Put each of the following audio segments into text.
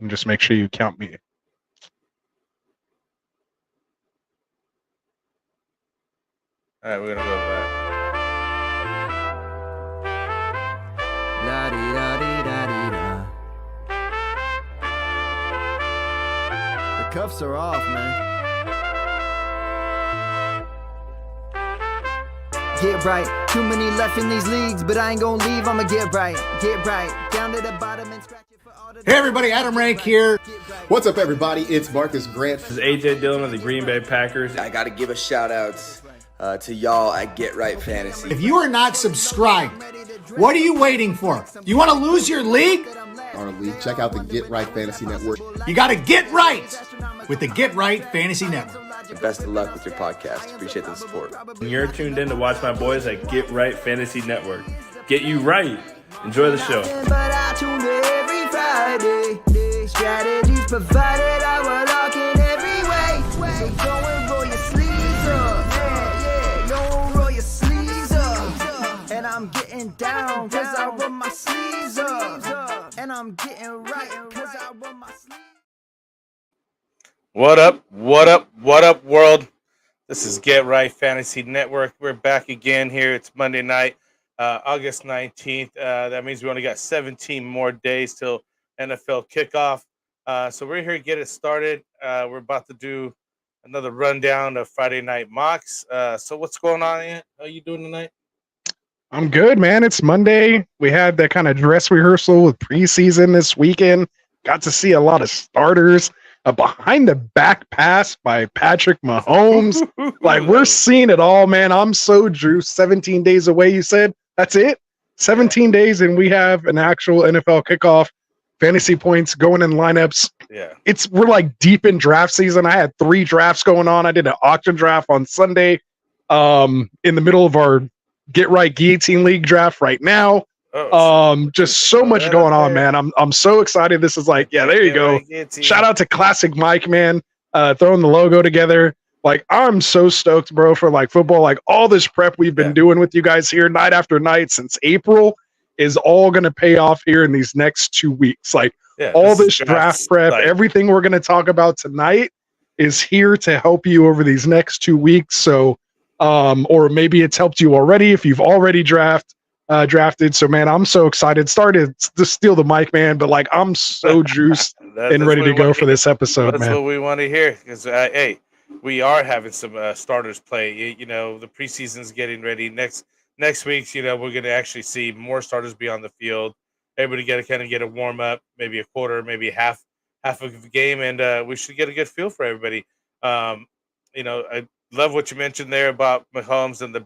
and just make sure you count me. All right, we're gonna go with that. The cuffs are off, man. Get right. Too many left in these leagues, but I ain't gonna leave. I'ma get right. Get right. Down to the bottom and scratch it for all the. Hey everybody, Adam Rank here. What's up, everybody? It's Marcus Grant. This is AJ Dillon of the Green Bay Packers. I got to give a shout out to y'all at Get Right Fantasy. If you are not subscribed, what are you waiting for? You want to lose your league? Our league. Check out the Get Right Fantasy Network. You got to get right with the Get Right Fantasy Network. And best of luck with your podcast. Appreciate the support. And you're tuned in to watch my boys at Get Right Fantasy Network. Get you right. Enjoy the show. But I tune in every Friday. Strategies provided, I will lock in every way. So go and roll your sleeves up. Yeah, go and roll your sleeves up. And I'm getting down, cause I roll my sleeves up. And I'm getting right, cause I roll my sleeves up. What up? What up? What up, world? This is Get Right Fantasy Network. We're back again here. It's Monday night, August 19th. That means we only got 17 more days till NFL kickoff. So we're here to get it started. We're about to do another rundown of Friday night mocks. So what's going on, Ian? How are you doing tonight? I'm good, man. It's Monday. We had that kind of dress rehearsal with preseason this weekend. Got to see a lot of starters. A behind the back pass by Patrick Mahomes. Like, we're seeing it all, man. I'm so juiced. 17 days away, you said? That's it? 17 days, and we have an actual NFL kickoff. Fantasy points going in lineups. Yeah. We're like deep in draft season. I had 3 drafts going on. I did an auction draft on Sunday. In the middle of our Get Right Guillotine League draft right now. Just so much going on, man. I'm so excited. This is like, yeah, there you go. Shout out to Classic Mike, man. Throwing the logo together. Like, I'm so stoked, bro, for like football. Like, all this prep we've been doing with you guys here night after night since April is all going to pay off here in these next 2 weeks. Like, all this draft prep, everything we're going to talk about tonight is here to help you over these next 2 weeks. So, or maybe it's helped you already if you've already drafted. So, man, I'm so excited. Started to steal the mic, man, but like, I'm so juiced and ready to go for this episode, man. That's what we want to hear. Because, hey, we are having some starters play. You know, the preseason's getting ready. Next week's, you know, we're going to actually see more starters be on the field. Everybody get a warm up, maybe a quarter, maybe half of the game, and we should get a good feel for everybody. You know, I love what you mentioned there about Mahomes and the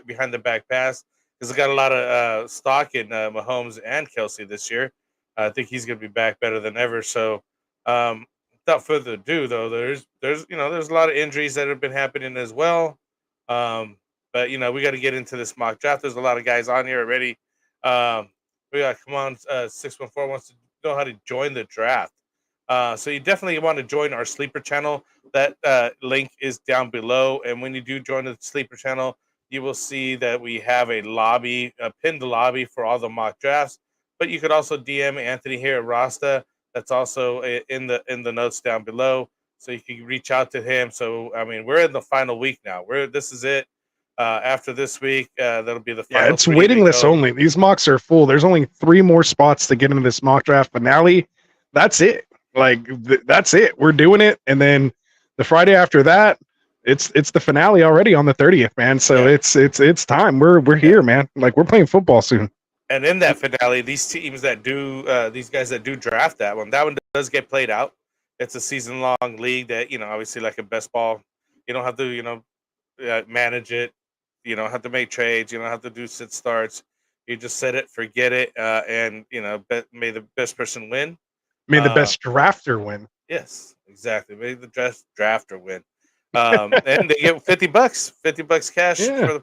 behind the back pass, because I got a lot of stock in Mahomes and Kelsey this year. I think he's going to be back better than ever. So, without further ado, though, there's a lot of injuries that have been happening as well. But you know, we got to get into this mock draft. There's a lot of guys on here already. We got 614 wants to know how to join the draft. So you definitely want to join our sleeper channel. That link is down below. And when you do join the sleeper channel, you will see that we have a lobby, a pinned lobby for all the mock drafts. But you could also DM Anthony here at Rasta. That's also in the notes down below. So you can reach out to him. So I mean, we're in the final week now. This is it. After this week, that'll be the final. Yeah, it's waiting list only. These mocks are full. There's only 3 more spots to get into this mock draft finale. That's it. Like, that's it. We're doing it. And then the Friday after that, it's the finale already on the 30th, man. So it's time. We're here, man. Like, we're playing football soon. And in that finale, these teams that do, these guys that do draft that one does get played out. It's a season-long league that, you know, obviously like a best ball, you don't have to, you know, manage it. You don't have to make trades. You don't have to do sit starts. You just set it, forget it, and, you know, may the best person win. May the best drafter win. Yes, exactly. May the drafter win. And they get $50 cash for the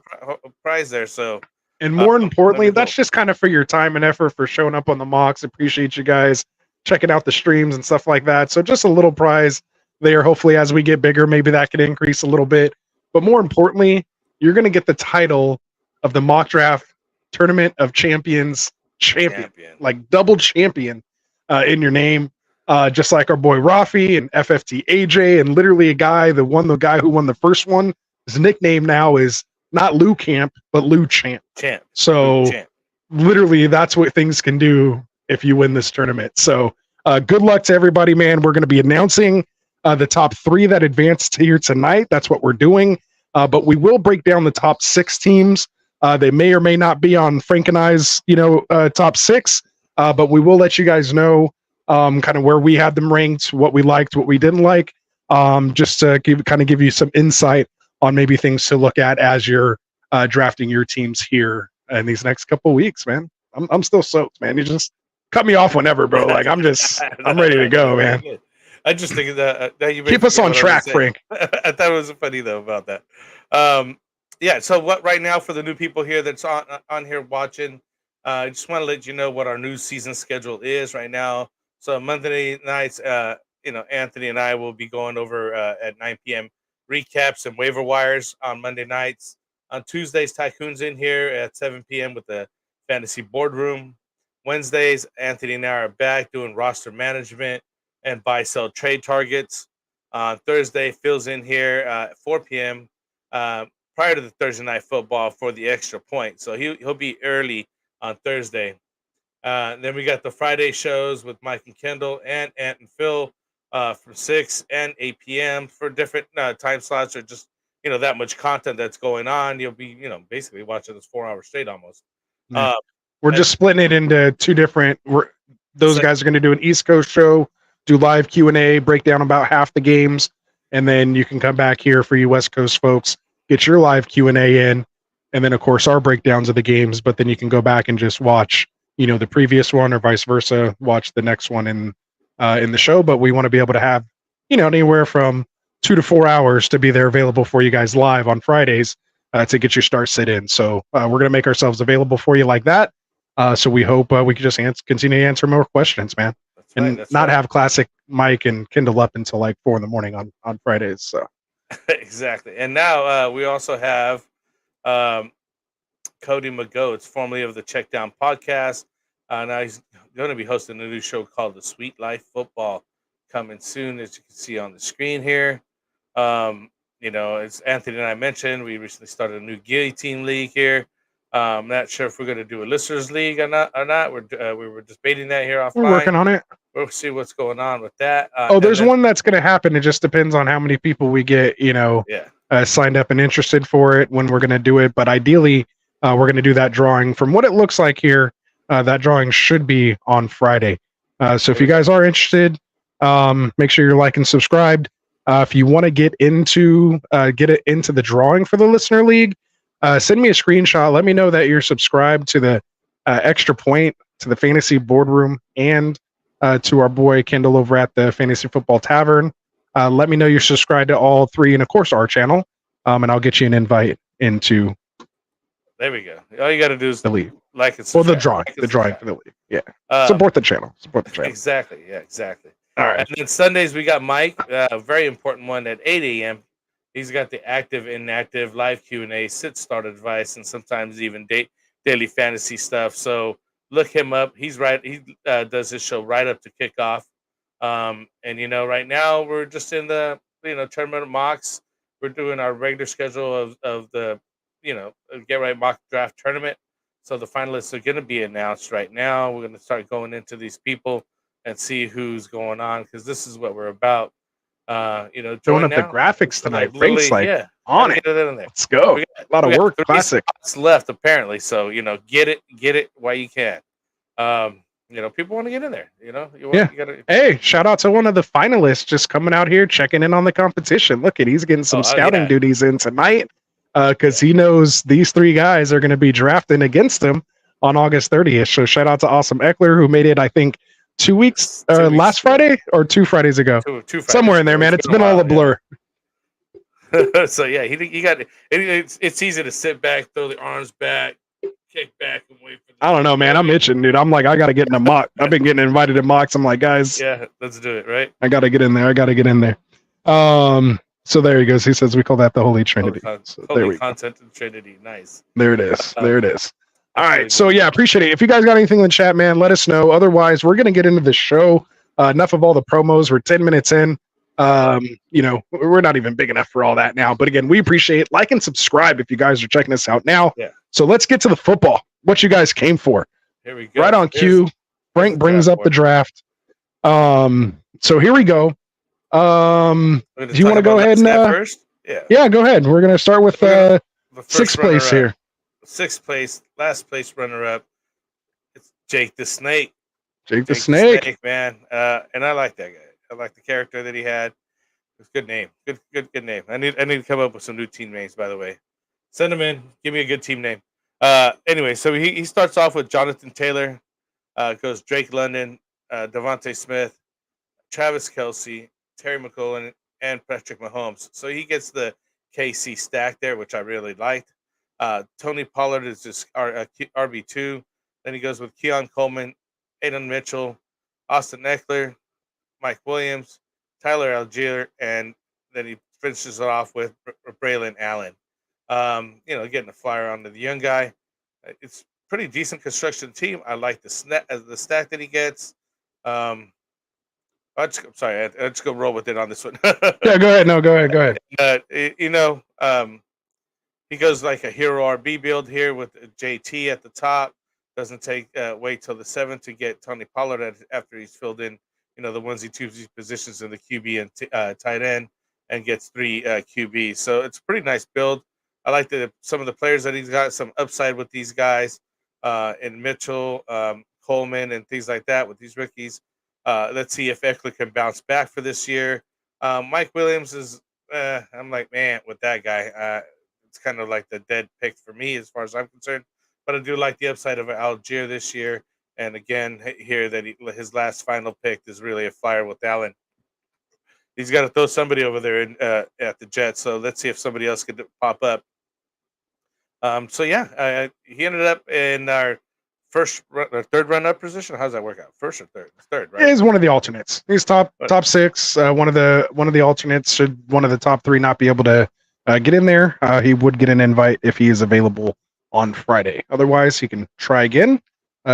prize there. So, and more importantly, that's just kind of for your time and effort for showing up on the mocks. Appreciate you guys checking out the streams and stuff like that. So just a little prize there. Hopefully, as we get bigger, maybe that could increase a little bit. But more importantly, you're going to get the title of the mock draft tournament of champion, like double champion in your name. just like our boy Rafi and FFT AJ, and literally a guy who won the first one. His nickname now is not Lou Camp, but Lou Champ. So Lou Champ. literally, that's what things can do if you win this tournament. So good luck to everybody, man. We're going to be announcing the top 3 that advanced here tonight. That's what we're doing. But we will break down the top 6 teams. They may or may not be on Frank and I's, top 6. But we will let you guys know kind of where we had them ranked, what we liked, what we didn't like, just to give you some insight on maybe things to look at as you're drafting your teams here in these next couple of weeks, man. I'm still soaked, man. You just cut me off whenever, bro. Like I'm ready to go, man. I just think that you keep us on track, Frank. I thought it was funny though about that. Yeah. So what right now for the new people here that's on here watching, I just want to let you know what our new season schedule is right now. So Monday nights, Anthony and I will be going over at 9 p.m. recaps and waiver wires on Monday nights. On Tuesdays, Tycoon's in here at 7 p.m. with the fantasy boardroom. Wednesdays, Anthony and I are back doing roster management and buy-sell trade targets. On Thursday, Phil's in here at 4 p.m. Prior to the Thursday night football for the extra point. So he'll be early on Thursday. Then we got the Friday shows with Mike and Kendall and Ant and Phil from 6 and 8 p.m. for different time slots or just, that much content that's going on. You'll be, basically watching this 4 hours straight almost. Yeah. We're just splitting it into 2 different. Those guys are going to do an East Coast show, do live Q&A, break down about half the games, and then you can come back here for you West Coast folks, get your live Q&A in, and then of course our breakdowns of the games. But then you can go back and just watch, the previous one or vice versa, watch the next one in the show. But we want to be able to have, anywhere from 2 to 4 hours to be there available for you guys live on Fridays to get your start sit in. So we're going to make ourselves available for you like that. So we hope we can just continue to answer more questions, man. That's not have classic Mike and Kindle up until like 4 a.m. on Fridays. So exactly. And now we also have Cody McGoats, formerly of the Check Down podcast. Now he's going to be hosting a new show called The Sweet Life Football, coming soon, as you can see on the screen here. As Anthony and I mentioned, we recently started a new guillotine league here. I'm not sure if we're going to do a listeners league or not. We were debating that here offline. We're working on it. We'll see what's going on with that. There's one that's going to happen. It just depends on how many people we get, signed up and interested for it when we're going to do it. But ideally, we're going to do that drawing. From what it looks like here, that drawing should be on Friday. So if you guys are interested, make sure you're like and subscribed. If you want to get it into the drawing for the listener league, send me a screenshot. Let me know that you're subscribed to the Extra Point, to the Fantasy Boardroom, and to our boy Kendall over at the Fantasy Football Tavern. Let me know you're subscribed to all 3 and of course our channel, and I'll get you an invite into. There we go. All you got to do is the league, like it. Or the drawing, for the league. Yeah, support the channel. Exactly. Yeah, exactly. All right. And then Sundays we got Mike, a very important one at 8 a.m. He's got the active, inactive, live Q&A, sit-start advice, and sometimes even daily fantasy stuff. So look him up. He's right. He does his show right up to kickoff. And right now we're just in the tournament mocks. We're doing our regular schedule of the Get Right mock draft tournament. So the finalists are going to be announced right now. We're going to start going into these people and see who's going on, because this is what we're about. Throwing up the graphics tonight. Frank's on it. Let's go. A lot of work. Classic. Left apparently. So get it while you can. People want to get in there. Hey, shout out to one of the finalists just coming out here checking in on the competition. Look at, he's getting some scouting duties in tonight because he knows these 3 guys are going to be drafting against him on August 30th. So shout out to Awesome Eckler, who made it, I think, 2 weeks, last Friday or 2 Fridays ago. Two Fridays somewhere in there, man. It's been all a blur. So yeah, he got it. It's easy to sit back, throw the arms back, kick back, and wait for. I don't know, man. I'm itching, dude. I'm like, I gotta get in a mock. I've been getting invited to mocks. I'm like, guys, yeah, let's do it, right? I gotta get in there. So there he goes. He says we call that the Holy Trinity. Holy Content and Trinity. Nice. There it is. All right. So yeah, appreciate it. If you guys got anything in the chat, man, let us know. Otherwise, we're gonna get into the show. enough of all the promos. We're 10 minutes in. We're not even big enough for all that now. But again, we appreciate like and subscribe if you guys are checking us out now. Yeah. So let's get to the football. What you guys came for. Here we go. Right on cue. Frank brings up the draft. So here we go. Do you want to go ahead and first? Yeah, go ahead. We're gonna start with sixth place here. Sixth place, last place runner up. It's Jake the Snake. Jake the Snake, man. And I like that guy. I like the character that he had. It's a good name. Good name. I need to come up with some new team names, by the way. Send them in. Give me a good team name. Anyway, so he starts off with Jonathan Taylor. Goes Drake London, Devontae Smith, Travis Kelce, Terry McLaurin, and Patrick Mahomes. So he gets the KC stack there, which I really liked. Tony Pollard is just RB2. Then he goes with Keon Coleman, Aiden Mitchell, Austin Eckler, Mike Williams, Tyler Algier, and then he finishes it off with Braylon Allen. Getting a flyer onto the young guy. It's pretty decent construction team. I like the stack that he gets. I'm sorry, I just go roll with it on this one. Yeah, go ahead. No, go ahead. He goes like a hero RB build here with JT at the top. Doesn't take wait till the 7th to get Tony Pollard after he's filled in, the onesie twosie positions in the QB and tight end, and gets 3 QBs. So it's a pretty nice build. I like some of the players that he's got, some upside with these guys, and Mitchell, Coleman, and things like that with these rookies. Let's see if Eckler can bounce back for this year. Mike Williams is, I'm like, man, with that guy, it's kind of like the dead pick for me as far as I'm concerned. But I do like the upside of Algier this year. And again, here that his last final pick is really a flyer with Allen. He's got to throw somebody over there at the Jets. So let's see if somebody else could pop up. He ended up in our third run-up position. How does that work out? First or third? It's third, right? He's one of the alternates. He's top 6. One of the alternates. Should one of the top 3 not be able to get in there, he would get an invite if he is available on Friday. Otherwise, he can try again.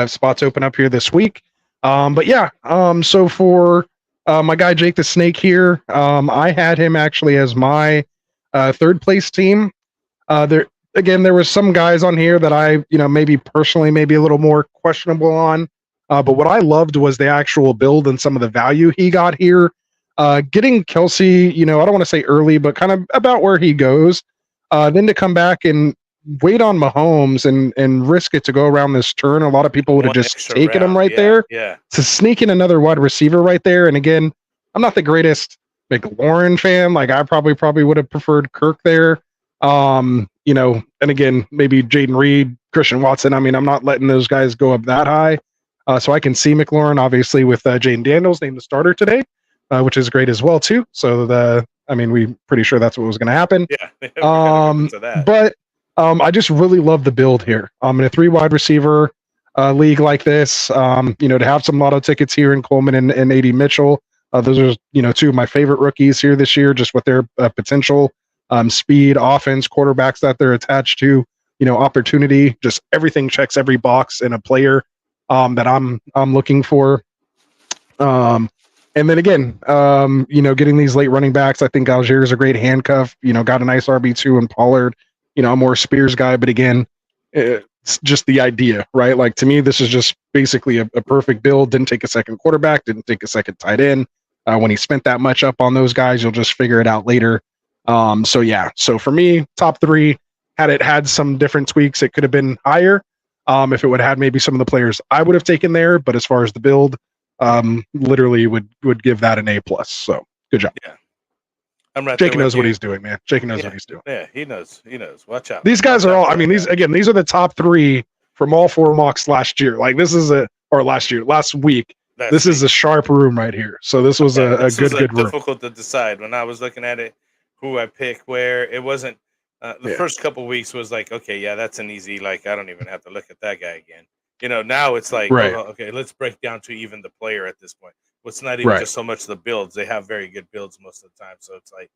Spots open up here this week. So for my guy Jake the Snake here, I had him actually as my third place team. There was some guys on here that I, maybe personally, maybe a little more questionable on. But what I loved was the actual build and some of the value he got here. Getting Kelce, I don't want to say early, but kind of about where he goes. Then to come back and wait on Mahomes and risk it to go around this turn. A lot of people would have just taken him right there. Yeah. To sneak in another wide receiver right there. And again, I'm not the greatest McLaurin fan. Like I probably would have preferred Kirk there. And again, maybe Jaden Reed, Christian Watson. I mean, I'm not letting those guys go up that high. So I can see McLaurin obviously with Jaden Daniels named the starter today, which is great as well too. So we pretty sure that's what was going to happen. Yeah. But I just really love the build here. In a 3 wide receiver league like this, to have some lotto tickets here in Coleman and AD Mitchell. Those are, 2 of my favorite rookies here this year, just with their potential, speed, offense, quarterbacks that they're attached to, opportunity, just everything checks every box in a player that I'm looking for. And then again, getting these late running backs, I think Algier is a great handcuff, got a nice RB2 and Pollard. I'm more a Spears guy, but again, it's just the idea, right? Like to me, this is just basically a perfect build. Didn't take a second quarterback, didn't take a second tight end. When he spent that much up on those guys, you'll just figure it out later. So for me, top 3, had it had some different tweaks, it could have been higher. If it would have had maybe some of the players I would have taken there, but as far as the build, literally would give that an A+. So good job. Yeah. I'm right. Jake knows what he's doing, man. Jake knows what he's doing. Yeah, he knows. Watch out. These guys are all. I mean, these are the top 3 from all 4 mocks last year. Like this is last week. This is a sharp room right here. So this was a good room. Difficult to decide when I was looking at it, who I pick where. It wasn't the first couple weeks was like, okay, yeah, that's an easy. Like I don't even have to look at that guy again. Now it's like, right. Okay, let's break down to even the player at this point. It's not even just so much the builds. They have very good builds most of the time. So it's like,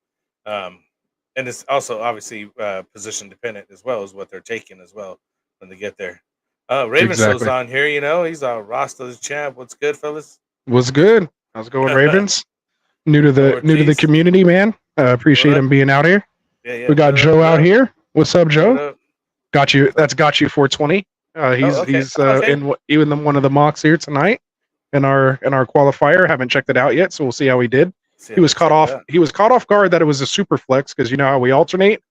and it's also obviously position dependent as well as what they're taking as well when they get there. Ravenshow's on here. He's our Rasta the champ. What's good, fellas? What's good? How's it going, Ravens? New to the community, man. Appreciate him being out here. Yeah. We got Joe out here. What's up, Joe? Got you. That's got you 420. He's in even one of the mocks here tonight in our qualifier. Haven't checked it out yet, so we'll see how he did. He was caught off guard that it was a super flex because you know how we alternate.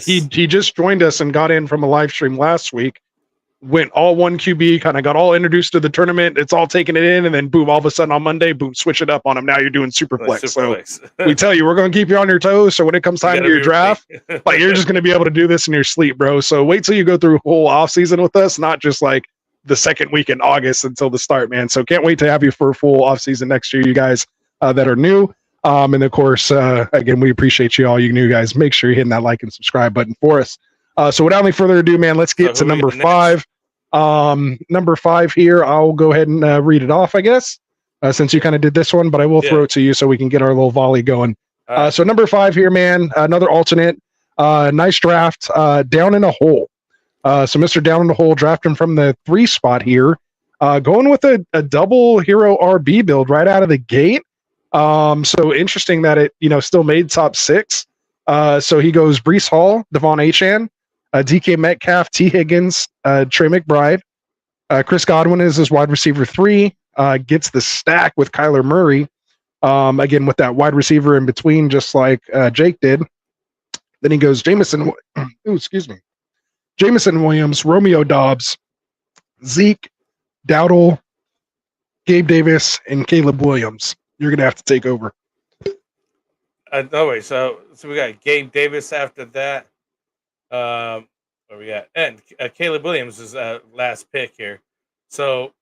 He just joined us and got in from a live stream last week. Went all one QB, kind of got all introduced to the tournament. It's all taking it in, and then boom, all of a sudden on Monday, boom, switch it up on him. Now you're doing super flex. We tell you, we're going to keep you on your toes. So when it comes time to your draft, like you're just going to be able to do this in your sleep, bro. So wait till you go through a whole off season with us, not just like the second week in August until the start, man. So can't wait to have you for a full off season next year, you guys that are new. And of course, again, we appreciate you all, you new guys. Make sure you're hitting that like and subscribe button for us. So without any further ado, man, let's get to number 5. Number 5 here, I'll go ahead and read it off, I guess, since you kind of did this one, but I will throw it to you so we can get our little volley going. So number 5 here, man, another alternate, nice draft, down in a hole. So Mr. Down in the Hole, drafting from the 3 spot here, going with a double hero RB build right out of the gate. So interesting that it, still made top 6. So he goes Breece Hall, Devon Achane, DK Metcalf, T. Higgins, Trey McBride. Chris Godwin is his wide receiver 3. Gets the stack with Kyler Murray. Again, with that wide receiver in between, just like Jake did. Then he goes Jameson Williams, Romeo Dobbs, Zeke, Dowdle, Gabe Davis, and Caleb Williams. You're going to have to take over. No way. So we got Gabe Davis after that. What we got? And Caleb Williams is last pick here. So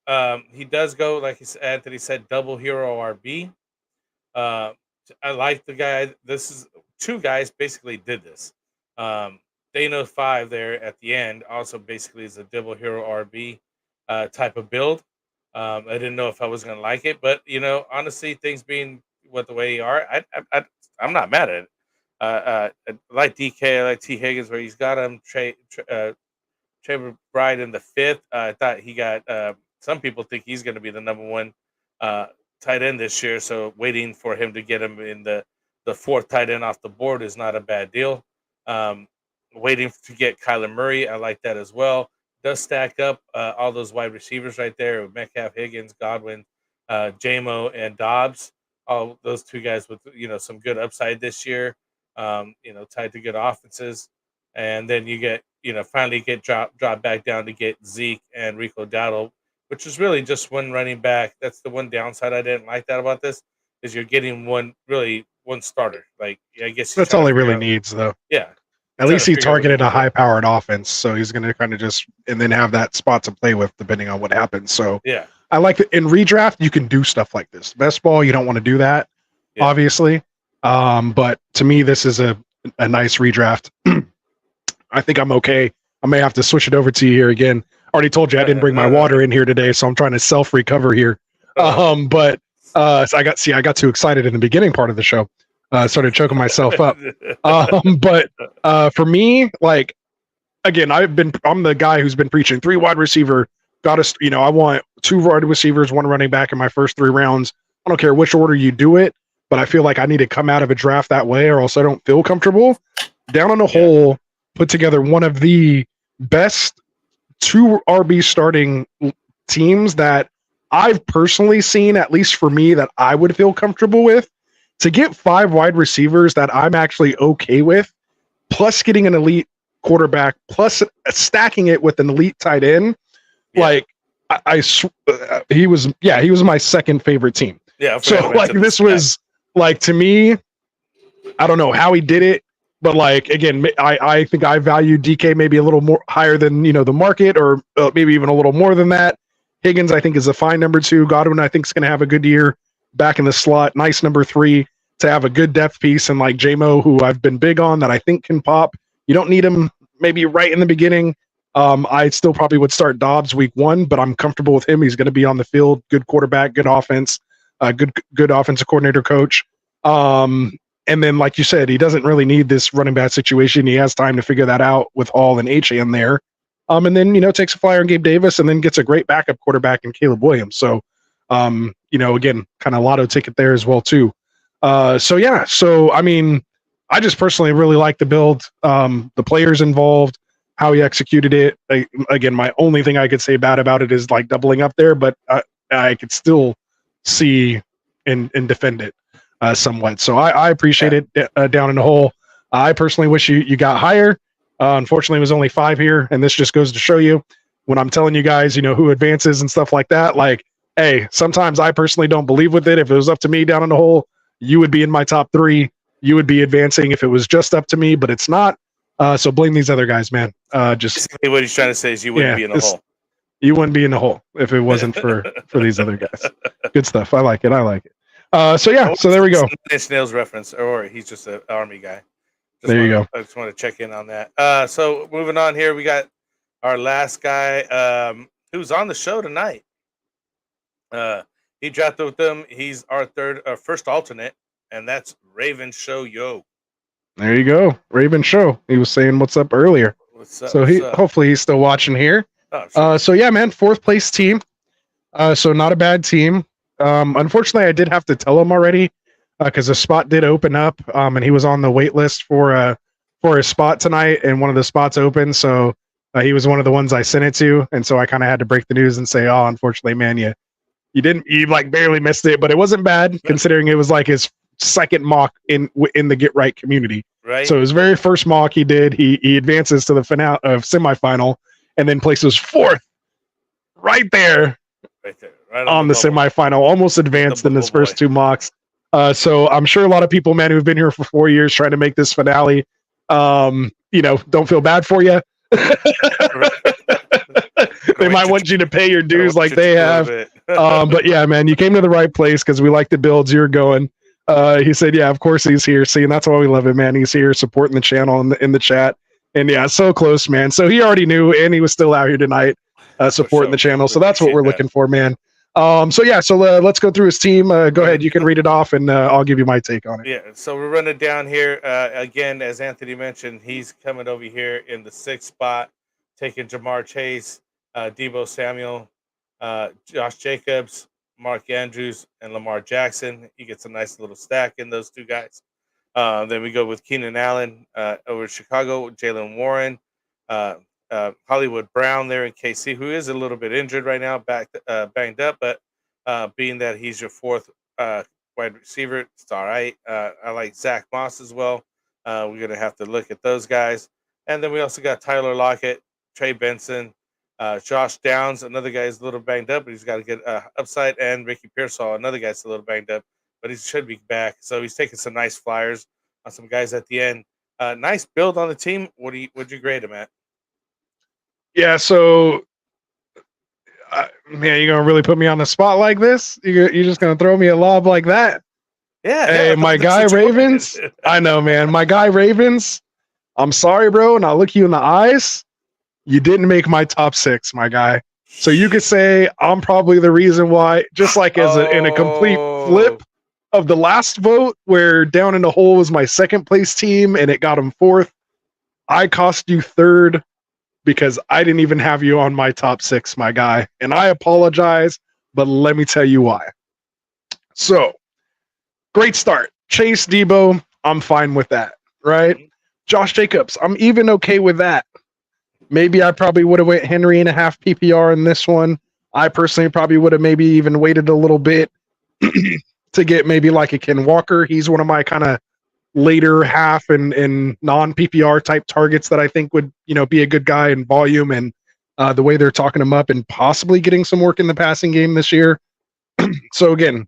he does go, like Anthony said, double hero RB. I like the guy. This is 2 guys basically did this. Dano 5 there at the end also basically is a double hero RB type of build. I didn't know if I was going to like it, but honestly, things being the way they are, I'm not mad at it. I like DK, I like T. Higgins where he's got him. Trey McBride in the 5th. I thought he got. Some people think he's going to be the number 1 tight end this year. So waiting for him to get him in the 4th tight end off the board is not a bad deal. Waiting to get Kyler Murray, I like that as well. Does stack up all those wide receivers right there with Metcalf, Higgins, Godwin, JMO, and Dobbs. All those 2 guys with some good upside this year. Tied to good offenses, and then you get finally get dropped back down to get Zeke and Rico Dowdle, which is really just one running back. That's the one downside I didn't like that about this is you're getting one starter. Like I guess that's all he really needs, though. Yeah. At least he targeted a high-powered offense, so he's going to kind of just and then have that spot to play with depending on what happens. So yeah, I like it. In redraft, you can do stuff like this. Best ball, you don't want to do that, obviously. But to me, this is a nice redraft. I think I'm okay. I may have to switch it over to you here again. Already told you I didn't bring my water in here today, so I'm trying to self-recover here. So I got too excited in the beginning part of the show. Started choking myself up. But for me, like, again, I'm the guy who's been preaching 3 wide receiver. I want 2 wide receivers, 1 running back in my first 3 rounds. I don't care which order you do it, but I feel like I need to come out of a draft that way or else I don't feel comfortable. Down on the hole, put together one of the best 2 RB starting teams that I've personally seen, at least for me, that I would feel comfortable with. To get 5 wide receivers that I'm actually okay with, plus getting an elite quarterback, plus stacking it with an elite tight end, like he was my second favorite team. Yeah. So like this was like, to me, I don't know how he did it, but like again, I think I value DK maybe a little more higher than the market, or maybe even a little more than that. Higgins I think is a fine number 2. Godwin I think is going to have a good year back in the slot. Nice number 3 to have a good depth piece, and like JMO, who I've been big on, that I think can pop. You don't need him maybe right in the beginning. I still probably would start Dobbs week 1, but I'm comfortable with him. He's going to be on the field. Good quarterback, good offense, good offensive coordinator coach. And then, like you said, he doesn't really need this running back situation. He has time to figure that out with Hall and HN there. And then, takes a flyer on Gabe Davis and then gets a great backup quarterback in Caleb Williams. So, again, kind of lotto ticket there as well too. So I mean, I just personally really like the build, the players involved, how he executed it. Again, my only thing I could say bad about it is like doubling up there, but I could still see and defend it somewhat. So I appreciate it down in the hole. I personally wish you got higher. Unfortunately, it was only 5 here, and this just goes to show you when I'm telling you guys, who advances and stuff like that. Like, hey, sometimes I personally don't believe with it. If it was up to me down in the hole, you would be in my top 3. You would be advancing if it was just up to me, but it's not. So blame these other guys, man. Just basically what he's trying to say is you wouldn't be in the hole. You wouldn't be in the hole if it wasn't for these other guys. Good stuff. I like it. So there we go. Snails reference, or he's just an army guy. There you go. I just want to check in on that. So moving on here, we got our last guy who's on the show tonight. He drafted with them. He's our first alternate, and that's Raven Show Yo. There you go, Raven Show. He was saying what's up earlier. What's up? So hopefully he's still watching here. Oh, sure. So yeah, man, 4th place team. So not a bad team. Unfortunately, I did have to tell him already because the spot did open up, and he was on the wait list for his spot tonight, and one of the spots opened. So he was one of the ones I sent it to, and so I kind of had to break the news and say, "Oh, unfortunately, man, you like barely missed it, but it wasn't bad considering it was like his second mock in the Get Right community." Right. So his very first mock he did, he advances to the semifinal, and then places 4th right there right on the semifinal, almost advanced in his first 2 mocks. So I'm sure a lot of people, man, who've been here for 4 years trying to make this finale, don't feel bad for you. They might want you to pay your dues like they have. But yeah, man, you came to the right place because we like the builds you're going. He said, yeah, of course he's here. See, and that's why we love it, man. He's here supporting the channel in the chat. And yeah, so close, man. So he already knew, and he was still out here tonight supporting the channel. So that's what we're looking for, man. So let's go through his team. Go ahead, you can read it off, and I'll give you my take on it. Yeah, so we're running down here. Again, as Anthony mentioned, he's coming over here in the 6th spot, taking Jamar Chase, Debo Samuel, Josh Jacobs, Mark Andrews, and Lamar Jackson. He gets a nice little stack in those 2 guys. Then we go with Keenan Allen over Chicago, Jalen Warren, Hollywood Brown there in KC, who is a little bit injured right now, banged up, but being that he's your 4th wide receiver, it's all right. I like Zach Moss as well. We're going to have to look at those guys. And then we also got Tyler Lockett, Trey Benson, Josh Downs, another guy's a little banged up, but he's got to get upside, and Ricky Pearsall, another guy's a little banged up, but he should be back. So he's taking some nice flyers on some guys at the end. Nice build on the team. Would you grade him at? Yeah, so man, you're gonna really put me on the spot like this? You're just gonna throw me a lob like that? Yeah. Hey, my guy Ravens. I know, man. My guy Ravens. I'm sorry, bro, and I'll look you in the eyes. You didn't make my top 6, my guy. So you could say I'm probably the reason why. Just like in a complete flip of the last vote, where Down in the Hole was my 2nd place team and it got him 4th. I cost you 3rd. Because I didn't even have you on my top 6, my guy. And I apologize, but let me tell you why. So, great start. Chase, Debo, I'm fine with that, right? Josh Jacobs, I'm even okay with that. Maybe I probably would have went Henry and a half PPR in this one. I personally probably would have maybe even waited a little bit to get maybe like a Ken Walker. He's one of my kind of later half and non-PPR type targets that I think would, be a good guy in volume, and the way they're talking him up and possibly getting some work in the passing game this year. So again,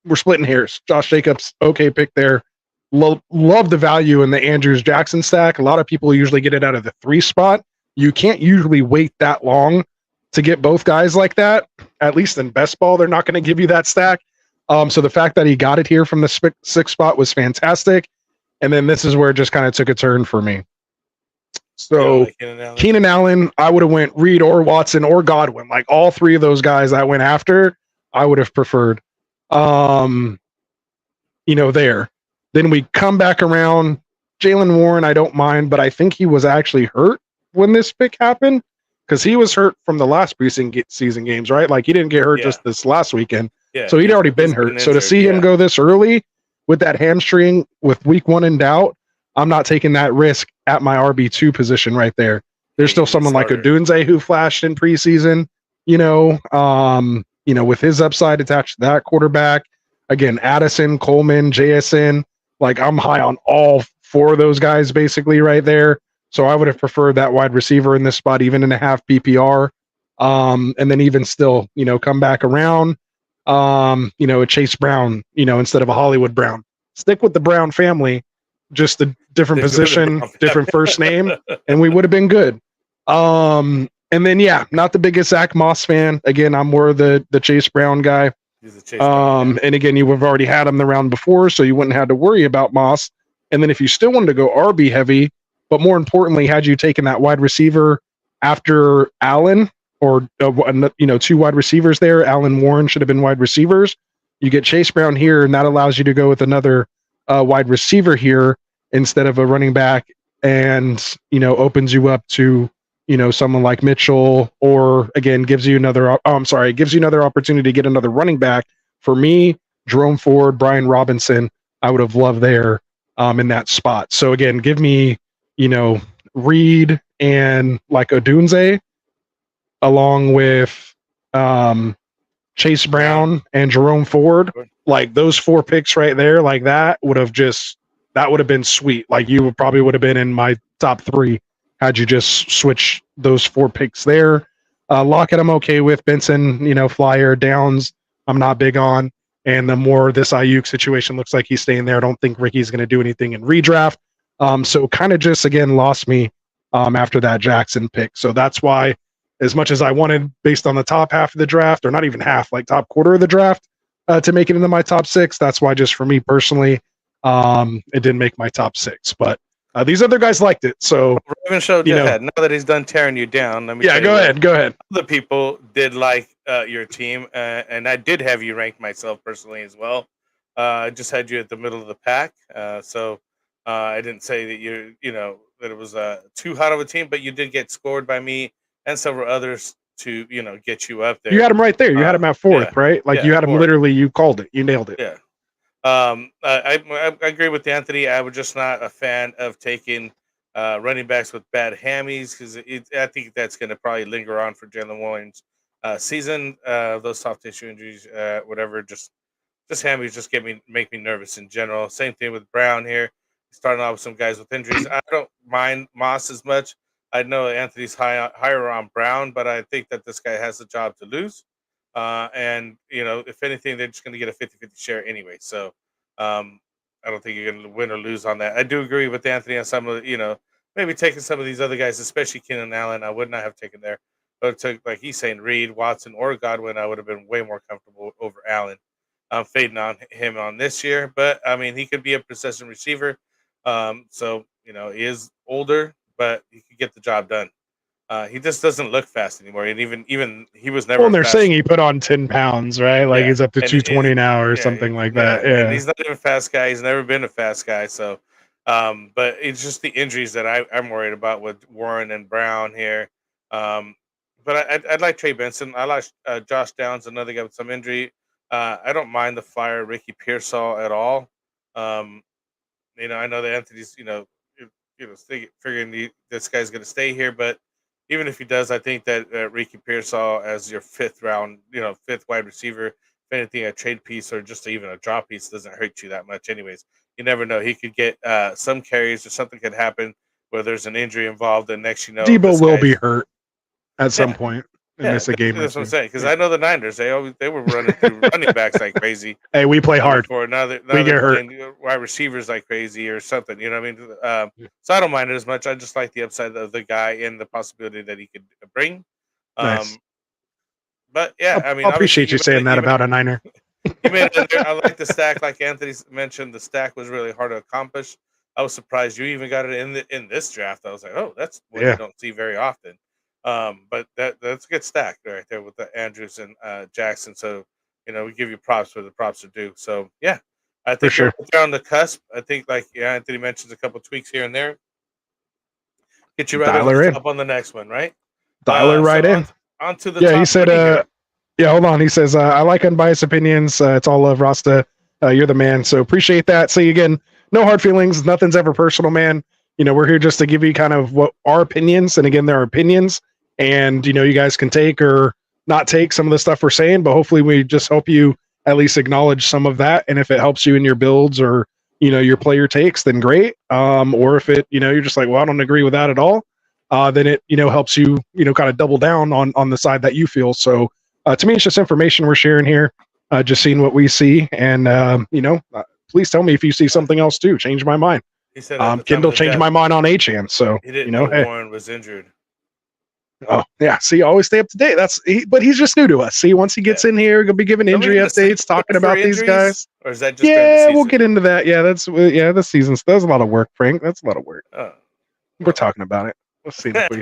we're splitting hairs. Josh Jacobs, okay pick there. Love the value in the Andrews Jackson stack. A lot of people usually get it out of the 3 spot. You can't usually wait that long to get both guys like that. At least in best ball, they're not going to give you that stack. So the fact that he got it here from the 6th spot was fantastic. And then this is where it just kind of took a turn for me. So Keenan Allen, I would have went Reed or Watson or Godwin. Like all 3 of those guys I went after, I would have preferred. There. Then we come back around. Jalen Warren, I don't mind, but I think he was actually hurt when this pick happened, because he was hurt from the last preseason games, right? Like he didn't get hurt just this last weekend. Yeah, So he'd already been hurt. So to see him go this early with that hamstring with week 1 in doubt, I'm not taking that risk at my RB2 position right there. There's still someone like Odunze who flashed in preseason, with his upside attached to that quarterback. Again, Addison, Coleman, JSN, like I'm high on all 4 of those guys basically right there. So I would have preferred that wide receiver in this spot, even in a half PPR. And then even still, come back around, a Chase Brown, instead of a Hollywood Brown. Stick with the Brown family, just a different position, different first name, and we would have been good. And then, not the biggest Zach Moss fan. Again, I'm more the Chase Brown guy. And again, you would have already had him the round before, so you wouldn't have to worry about Moss. And then if you still wanted to go RB heavy, but more importantly, had you taken that wide receiver after Allen, or 2 wide receivers there, Allen, Warren should have been wide receivers. You get Chase Brown here, and that allows you to go with another wide receiver here instead of a running back, and opens you up to someone like Mitchell, or again gives you another opportunity to get another running back. For me, Jerome Ford, Brian Robinson, I would have loved there in that spot. So again, give me Reed and like Odunze along with Chase Brown and Jerome Ford. Like those 4 picks right there, like that would have been sweet. Like you would have been in my top 3 had you just switch those 4 picks there. Lockett, I'm okay with. Benson, Flyer, Downs, I'm not big on. And the more this Ayuk situation looks like he's staying there, I don't think Ricky's going to do anything in redraft. So kind of just, again, lost me after that Jackson pick. So that's why, as much as I wanted based on the top half of the draft, or not even half, like top quarter of the draft, to make it into my top 6, that's why just for me personally, it didn't make my top 6. But these other guys liked it. So Raven showed you ahead. Now that he's done tearing you down, let me go ahead. Other people did like your team, and I did have you ranked myself personally as well. I just had you at the middle of the pack. So I didn't say that that it was too hot of a team, but you did get scored by me and several others to get you up there. You had him right there. You had him at 4th, right? Like you had him 4th. Literally. You called it. You nailed it. Yeah. I agree with Anthony. I was just not a fan of taking running backs with bad hammies, because I think that's going to probably linger on for Jalen Williams' season. Those soft tissue injuries, whatever, just hammies just make me nervous in general. Same thing with Brown here. Starting off with some guys with injuries. I don't mind Moss as much. I know Anthony's higher on Brown, but I think that this guy has a job to lose. And if anything, they're just going to get a 50-50 share anyway. So I don't think you're going to win or lose on that. I do agree with Anthony on some of maybe taking some of these other guys, especially Keenan Allen. I would not have taken there, but like he's saying, Reed, Watson, or Godwin, I would have been way more comfortable over Allen. I'm fading on him on this year, but I mean, he could be a possession receiver. So he is older, but he could get the job done. He just doesn't look fast anymore, and even he was never. Well, and they're saying he put on 10 pounds, right? Like he's up to 220 now or something like that. Yeah, and he's not even a fast guy. He's never been a fast guy. So, but it's just the injuries that I'm worried about with Warren and Brown here. But I'd like Trey Benson. I like Josh Downs, another guy with some injury. I don't mind the Flyer Ricky Pearsall at all. I know that Anthony's figuring this guy's going to stay here, but even if he does, I think that Ricky Pearsall as your 5th round, 5th wide receiver, if anything, a trade piece or just even a drop piece doesn't hurt you that much anyways. You never know. He could get some carries, or something could happen where there's an injury involved, and next Debo will be hurt at some point and miss a game. That's what I'm saying, because I know the Niners, they were running through running backs like crazy. Hey, we play hard. Now we get hurt. Wide receivers like crazy or something. You know what I mean? So I don't mind it as much. I just like the upside of the guy and the possibility that he could bring. Nice. But yeah, I appreciate you saying that about a Niner. I like the stack, like Anthony mentioned. The stack was really hard to accomplish. I was surprised you even got it in this draft. I was like, oh, that's what you don't see very often. But that's a good stack right there with the Andrews and Jackson. So we give you props where the props are due. So yeah, I think sure. You're on the cusp. I think Anthony mentions a couple tweaks here and there. Get you right up on the next one, right? Dial her right in. On to the yeah, top he said Yeah, hold on. He says, I like unbiased opinions. It's all love, Rasta. You're the man. So appreciate that. See, again, no hard feelings. Nothing's ever personal, man. We're here just to give you kind of what our opinions. And again, there are opinions. And, you guys can take or not take some of the stuff we're saying. But hopefully we just help you at least acknowledge some of that. And if it helps you in your builds or, your player takes, then great. Or if it, you're just like, well, I don't agree with that at all. Then it, helps you, kind of double down on the side that you feel. So, to me, it's just information we're sharing here, just seeing what we see. And, please tell me if you see something else too. Change my mind. He said Kindle changed my mind on A-Chan. So, he didn't know Warren was injured. Oh, yeah. See, always stay up to date. But he's just new to us. See, once he gets in here, he'll be giving injury updates, talking about these guys. Or is that just we'll get into that. Yeah, this season. That's a lot of work, Frank. That's a lot of work. We're talking about it. Let's see if we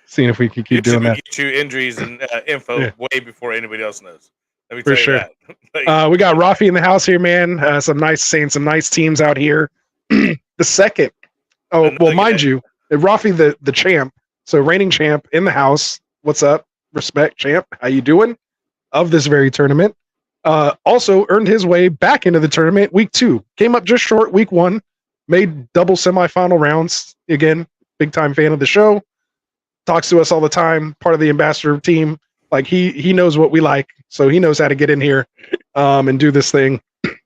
seeing if we can keep doing that. Get you injuries and info way before anybody else knows. Let me tell you that. We got Rafi in the house here, man. Some nice teams out here. The second. Oh, well, mind you, Rafi the champ. So reigning champ in the house. What's up? Respect, champ. How you doing? Of this very tournament. Also earned his way back into the tournament week 2. Came up just short week 1. Made double semifinal rounds. Again, big time fan of the show. Talks to us all the time. Part of the ambassador team. Like he knows what we like. So he knows how to get in here and do this thing.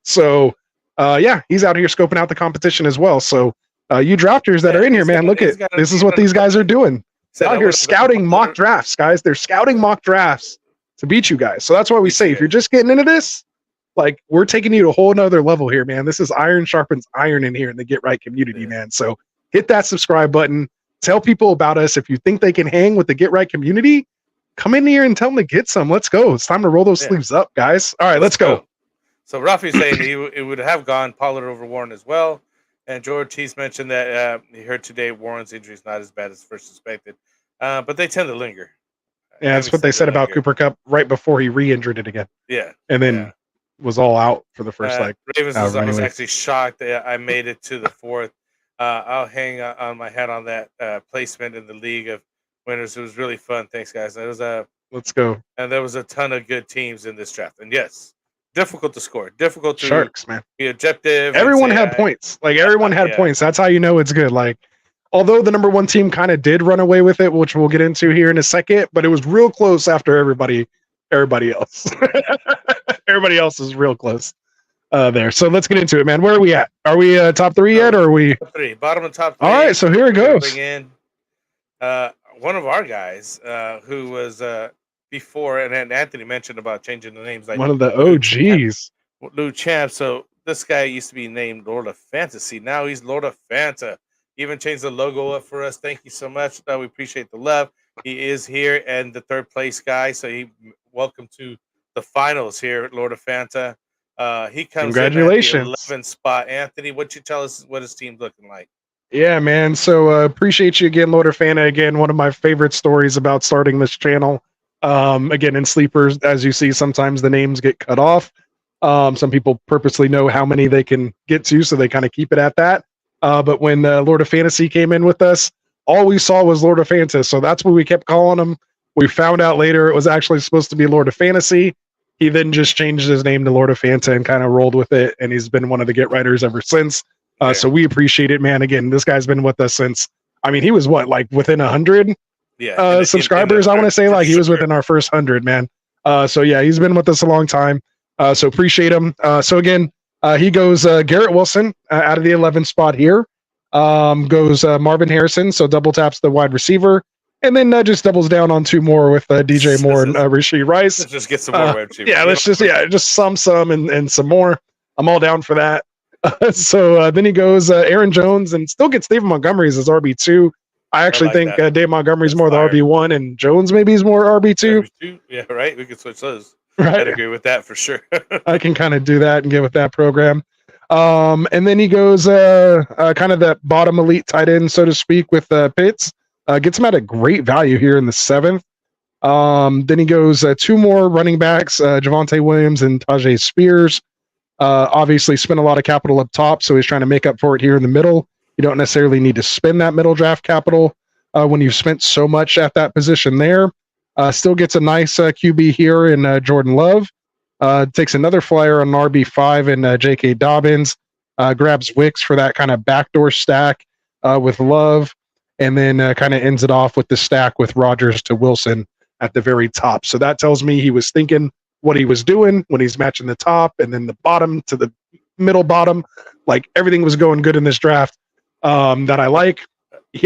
So he's out here scoping out the competition as well. So you drafters that are in here, man, look at this is what these guys are doing. Out here scouting mock drafts, guys. They're scouting mock drafts to beat you guys. So that's why we say if you're just getting into this, like we're taking you to a whole nother level here, man. This is iron sharpens iron in here in the Get Right community, man. So hit that subscribe button. Tell people about us. If you think they can hang with the Get Right community, come in here and tell them to get some. Let's go. It's time to roll those sleeves up, guys. All right, let's go. So Rafi's saying it would have gone Pollard over Warren as well. And George Ortiz mentioned that he heard today Warren's injury is not as bad as first suspected, but they tend to linger. Yeah, that's what they said about Cooper Kupp right before he re-injured it again. Yeah, and then was all out for the first Ravens was actually shocked that I made it to the 4th. I'll hang on my hat on that placement in the league of winners. It was really fun. Thanks, guys. It was let's go. And there was a ton of good teams in this draft. And yes, difficult to score. Difficult to Sharks, man. Be objective. Everyone had points. Like everyone had points. That's how you know it's good. Like, although the number 1 team kind of did run away with it, which we'll get into here in a second, but it was real close after everybody else. Everybody else is real close there. So let's get into it, man. Where are we at? Are we top 3 yet, or are we top 3? Bottom of top 3. All right, so here it goes. Bring in one of our guys who was before, and Anthony mentioned about changing the names, like one of the OGs, Lou Champ. So this guy used to be named Lord of Fantasy. Now he's Lord of Fanta. He even changed the logo up for us. Thank you so much. We appreciate the love. He is here and the 3rd place guy. So welcome to the finals here at Lord of Fanta. He comes Congratulations. in at the 11th spot. Anthony, what you tell us what his team's looking like? Yeah, man. So appreciate you again, Lord of Fanta. Again, one of my favorite stories about starting this channel. Again, in sleepers, as you see, sometimes the names get cut off. Some people purposely know how many they can get to, so they kind of keep it at that. But when Lord of Fantasy came in with us, all we saw was Lord of Fanta. So that's what we kept calling him. We found out later it was actually supposed to be Lord of Fantasy. He then just changed his name to Lord of Fanta and kind of rolled with it. And he's been one of the Get Writers ever since. So we appreciate it, man. Again, this guy's been with us since, I mean, he was like within 100 subscribers. I want to say like he was within our first 100, man. So yeah, he's been with us a long time. So appreciate him. So again, he goes Garrett Wilson out of the 11th spot here. Goes Marvin Harrison. So double taps the wide receiver. And then just doubles down on 2 more with DJ Moore and Rashee Rice. Let's just get some more wide receivers. Yeah, let's just some and some more. I'm all down for that. So then he goes Aaron Jones and still gets David Montgomery as his RB2. I actually think Dave Montgomery's more the RB1 and Jones maybe is more RB2. Yeah, right. We could switch those. Right. I'd agree with that for sure. I can kind of do that and get with that program. And then he goes kind of that bottom elite tight end, so to speak, with Pitts. Gets him at a great value here in the 7th. Then he goes 2 more running backs, Javonte Williams and Tajay Spears. Obviously spent a lot of capital up top, so he's trying to make up for it here in the middle. You don't necessarily need to spend that middle draft capital when you've spent so much at that position there. Still gets a nice QB here in Jordan Love. Takes another flyer on RB5 and J.K. Dobbins. Grabs Wicks for that kind of backdoor stack with Love, and then kind of ends it off with the stack with Rodgers to Wilson at the very top. So that tells me he was thinking what he was doing when he's matching the top and then the bottom to the middle bottom. Like everything was going good in this draft that I like.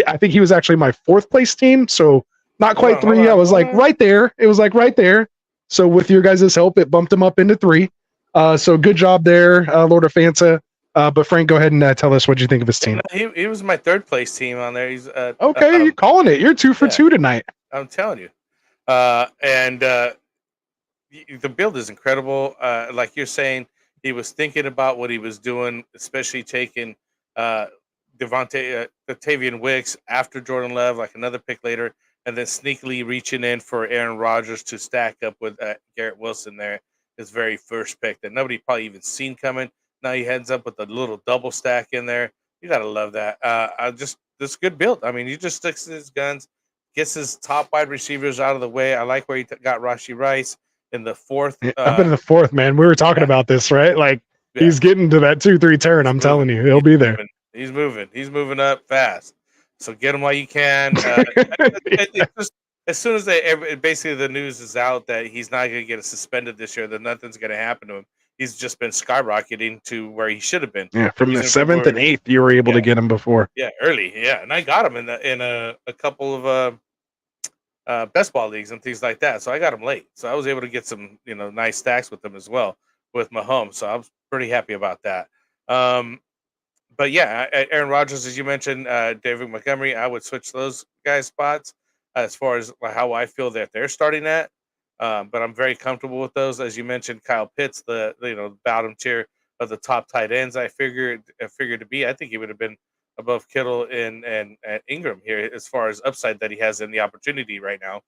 I think he was actually my 4th place team. So not quite 3. I was like right there. It was like right there. So with your guys' help, it bumped him up into 3. So good job there, Lord of Fanta. But Frank, go ahead and tell us what you think of his team. He was my 3rd place team on there. He's okay. You're calling it. You're 2 for 2 tonight. I'm telling you. And the build is incredible. Like you're saying, he was thinking about what he was doing, especially taking Tavian Wicks after Jordan Love, like another pick later, and then sneakily reaching in for Aaron Rodgers to stack up with Garrett Wilson there, his very first pick that nobody probably even seen coming. Now he heads up with a little double stack in there. You gotta love that. This good build. I mean, he just sticks to his guns, gets his top wide receivers out of the way. I like where he got Rashee Rice in the 4th. Up in the 4th, man. We were talking about this, right? Like he's getting to that 2-3 turn. I'm telling you, he'll be there. He's moving up fast. So get him while you can. As soon as basically the news is out that he's not going to get suspended this year, that nothing's going to happen to him. He's just been skyrocketing to where he should have been. Yeah, from the 7th and 8th, you were able to get him before. Yeah, early. Yeah, and I got him in a couple of best ball leagues and things like that. So I got him late. So I was able to get some nice stacks with him as well with Mahomes. So I was pretty happy about that. But yeah, Aaron Rodgers, as you mentioned, David Montgomery, I would switch those guys' spots as far as how I feel that they're starting at. But I'm very comfortable with those. As you mentioned, Kyle Pitts, the bottom tier of the top tight ends. I figured to be. I think he would have been above Kittle and Ingram here as far as upside that he has in the opportunity right now.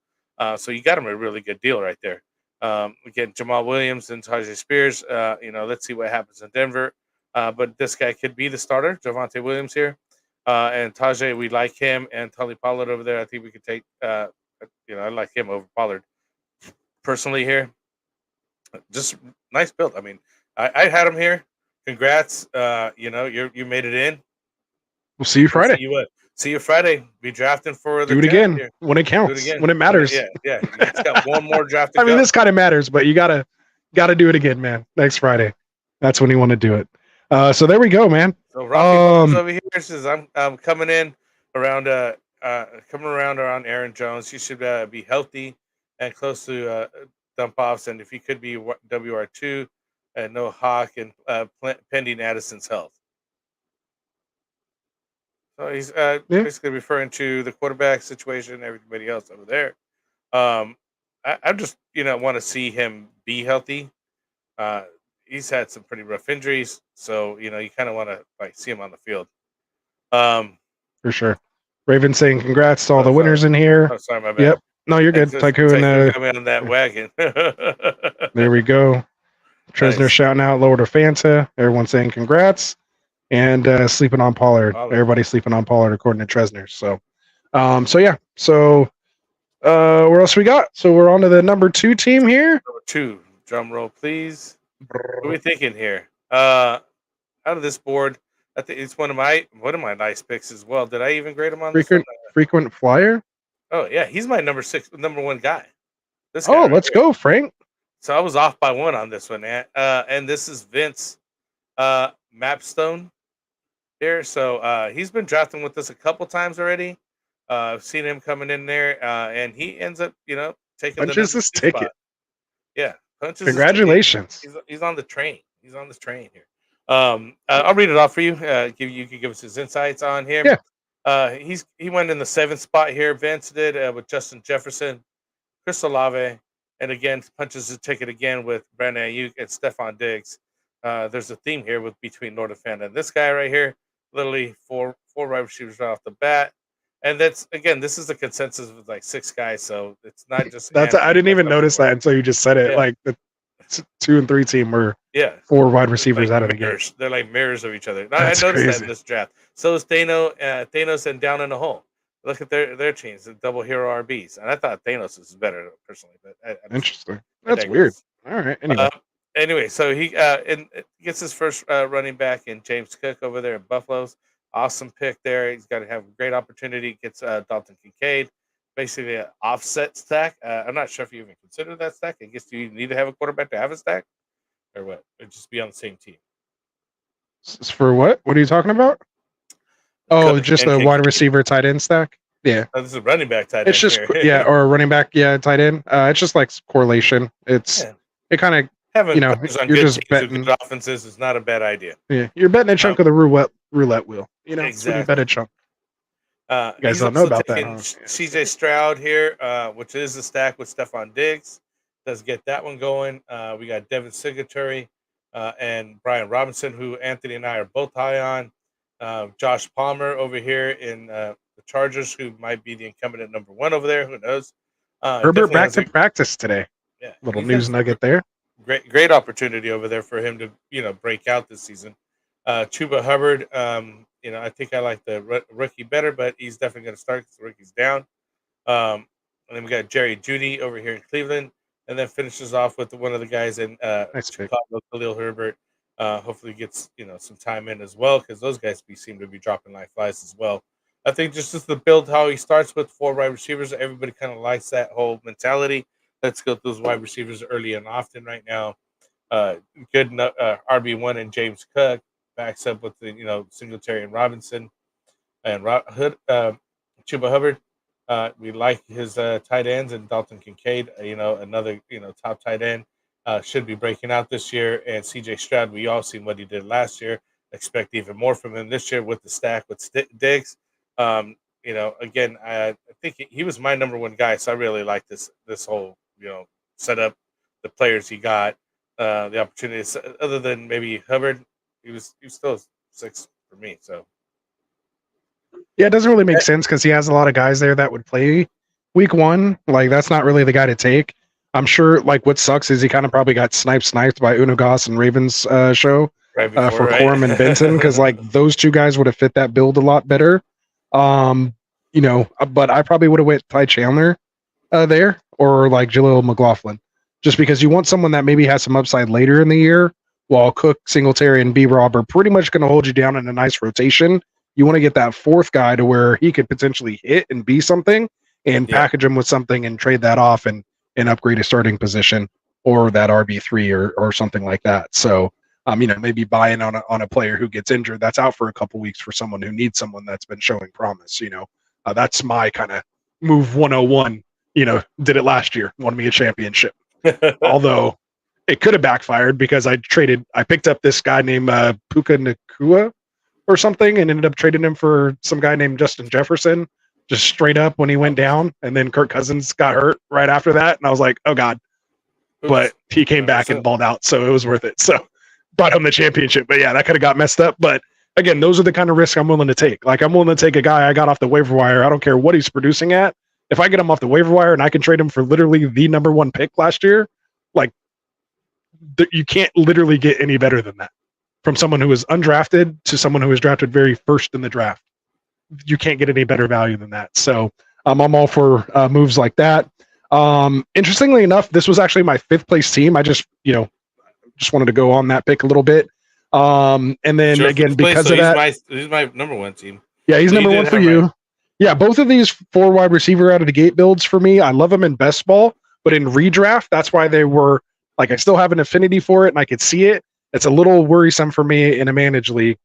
So you got him a really good deal right there. Again, Jamal Williams and Tajay Spears. Let's see what happens in Denver. But this guy could be the starter, Javonte Williams here. And Tajay, we like him. And Tully Pollard over there, I think we could take, I like him over Pollard. Personally here, just nice build. I mean, I had him here. Congrats. You made it in. We'll see you Friday. See you Friday. Be drafting for the do it again here. When it counts. When it matters. Yeah. It's got one more draft to I mean, this kind of matters, but you gotta do it again, man. Next Friday. That's when you want to do it. So there we go, man. So Rocky over here says I'm coming in around around Aaron Jones. He should be healthy and close to dump offs, and if he could be WR2 and no Hawk and pending Addison's health. So he's basically referring to the quarterback situation and everybody else over there. I just want to see him be healthy. He's had some pretty rough injuries, so you kind of want to see him on the field. For sure. Raven saying congrats to all the winners in here. Oh, sorry, my bad. Yep. No, you're good. Tycoon coming on that wagon. There we go. Tresner shouting out Lord of Fanta. Everyone saying congrats. And sleeping on Pollard. Everybody's sleeping on Pollard according to Tresner. So yeah. So where else we got? So we're on to the number 2 team here. Number 2. Drum roll, please. What are we thinking here? Out of this board, I think it's one of my nice picks as well. Did I even grade him on frequent flyer? Oh yeah, he's my number 1 guy. This guy let's go, Frank. So I was off by 1 on this one, man. And this is Vince Mapstone here. So he's been drafting with us a couple times already. I've seen him coming in there, and he ends up, taking punches his ticket. Spot. Yeah, punches. Congratulations. He's on the train. He's on this train here. I'll read it off for you. You can give us his insights on him. Yeah. He went in the 7th spot here. Vince did with Justin Jefferson, Chris Olave, and again punches his ticket again with Brandon Ayuk and Stephon Diggs. There's a theme here between Lord of Fan and this guy right here. Literally four wide receivers right off the bat, and this is the consensus with 6 guys. So it's not just I didn't even notice that until you just said it. Yeah. Like the 2 and 3 team were 4 wide receivers out of the game. They're like mirrors of each other. I noticed that in this draft. So is Thanos and down in the hole. Look at their teams, the double hero RBs, and I thought Thanos was better personally, but Interesting. That's weird. All right. Anyway, so he gets his first running back in James Cook over there at Buffalo's. Awesome pick there. He's got to have a great opportunity. Gets Dalton Kincaid, basically an offset stack. I'm not sure if you even consider that stack. I guess do you need to have a quarterback to have a stack, or what? Or just be on the same team? For what? What are you talking about? Oh, just a wide receiver tight end stack. Yeah, this is a running back tight end. It's just or a running back tight end. It's just like correlation. It kind of having you're just betting good offenses is not a bad idea. Yeah, you're betting a chunk of the roulette wheel. Exactly. You bet a chunk. You guys don't know about that. Huh? CJ Stroud here, which is a stack with Stephon Diggs. Does get that one going. We got Devin Singletary and Brian Robinson, who Anthony and I are both high on. Josh Palmer over here in the Chargers, who might be the incumbent at number 1 over there. Who knows? Herbert back to practice today. Yeah, little news nugget there. Great opportunity over there for him to break out this season. Chuba Hubbard, I think I like the rookie better, but he's definitely going to start because the rookie's down. And then we got Jerry Jeudy over here in Cleveland, and then finishes off with one of the guys in Chicago, Khalil Herbert. Hopefully gets some time in as well, because those guys seem to be dropping like flies as well. I think just the build, how he starts with 4 wide receivers, everybody kind of likes that whole mentality. Let's go those wide receivers early and often right now. Good RB1 and James Cook backs up with the Singletary and Robinson and Chuba Hubbard. We like his tight ends, and Dalton Kincaid, another top tight end, should be breaking out this year. And CJ Stroud, we all seen what he did last year. Expect even more from him this year with the stack with Diggs. Again, I think he was my number 1 guy, so I really like this whole setup, the players he got, the opportunities. Other than maybe Hubbard, he was still 6 for me. So yeah, it doesn't really make sense because he has a lot of guys there that would play week 1. Like, that's not really the guy to take. I'm sure. Like, what sucks is he kind of probably got sniped by Uno Goss and Ravens show for Corum and Benson, because like those 2 guys would have fit that build a lot better. But I probably would have went Ty Chandler there, or like Jaleel McLaughlin, just because you want someone that maybe has some upside later in the year, while Cook, Singletary, and B-Rob are pretty much going to hold you down in a nice rotation. You want to get that 4th guy to where he could potentially hit and be something, and package him with something and trade that off and upgrade a starting position, or that RB3 or something like that. So maybe buying on a player who gets injured that's out for a couple weeks for someone who needs someone that's been showing promise. That's my kind of move 101. Did it last year, won me a championship. Although it could have backfired because I picked up this guy named Puka Nacua or something, and ended up trading him for some guy named Justin Jefferson, just straight up when he went down. And then Kirk Cousins got hurt right after that, and I was like, oh God. But he came back and balled out, so it was worth it. So brought home the championship. But yeah, that could have got messed up. But again, those are the kind of risks I'm willing to take. Like, I'm willing to take a guy I got off the waiver wire. I don't care what he's producing at. If I get him off the waiver wire and I can trade him for literally the number 1 pick last year, like, you can't literally get any better than that. From someone who was undrafted to someone who was drafted very first in the draft, you can't get any better value than that. So I'm all for moves like that. Interestingly enough, this was actually my 5th place team. I just wanted to go on that pick a little bit. And then again, because of that, he's my number 1 team. Yeah, he's number 1 for you. Yeah, both of these 4 wide receiver out of the gate builds for me, I love them in best ball, but in redraft, that's why they were like, I still have an affinity for it and I could see it. It's a little worrisome for me in a managed league.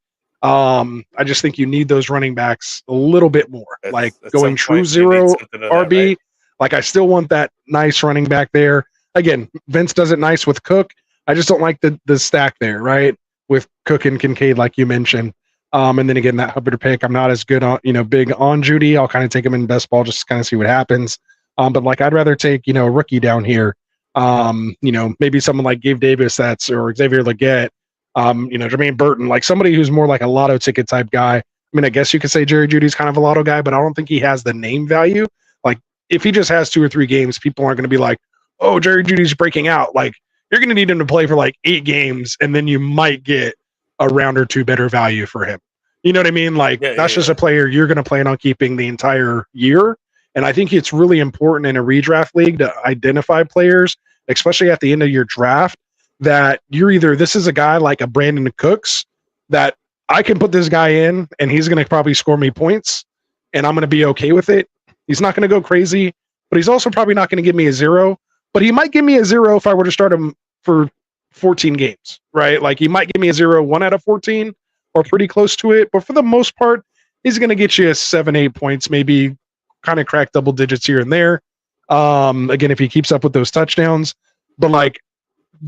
I just think you need those running backs a little bit more. Like, going true 0 RB, right? Like, I still want that nice running back there. Again, Vince does it nice with Cook. I just don't like the stack there, right? With Cook and Kincaid, like you mentioned. And then again, that Hubbard pick, I'm not as good on, big on Jeudy. I'll kind of take him in best ball just to kind of see what happens. But like, I'd rather take, a rookie down here. Maybe someone like Gabe Davis or Xavier Legette, Jermaine Burton, like somebody who's more like a lotto ticket type guy. I mean, I guess you could say Jerry Jeudy's kind of a lotto guy, but I don't think he has the name value. Like, if he just has 2 or 3 games, people aren't going to be like, oh, Jerry Jeudy's breaking out. Like, you're going to need him to play for like 8 games, and then you might get a round or 2 better value for him. You know what I mean? Like that's just a player you're going to plan on keeping the entire year. And I think it's really important in a redraft league to identify players, especially at the end of your draft, that you're either, this is a guy like a Brandon Cooks that I can put this guy in and he's going to probably score me points and I'm going to be okay with it. He's not going to go crazy, but he's also probably not going to give me a 0, but he might give me a 0 if I were to start him for 14 games, right? Like he might give me a 0, 1 out of 14 or pretty close to it. But for the most part, he's going to get you a 7, 8 points, maybe kind of crack double digits here and there. Again, if he keeps up with those touchdowns, but like,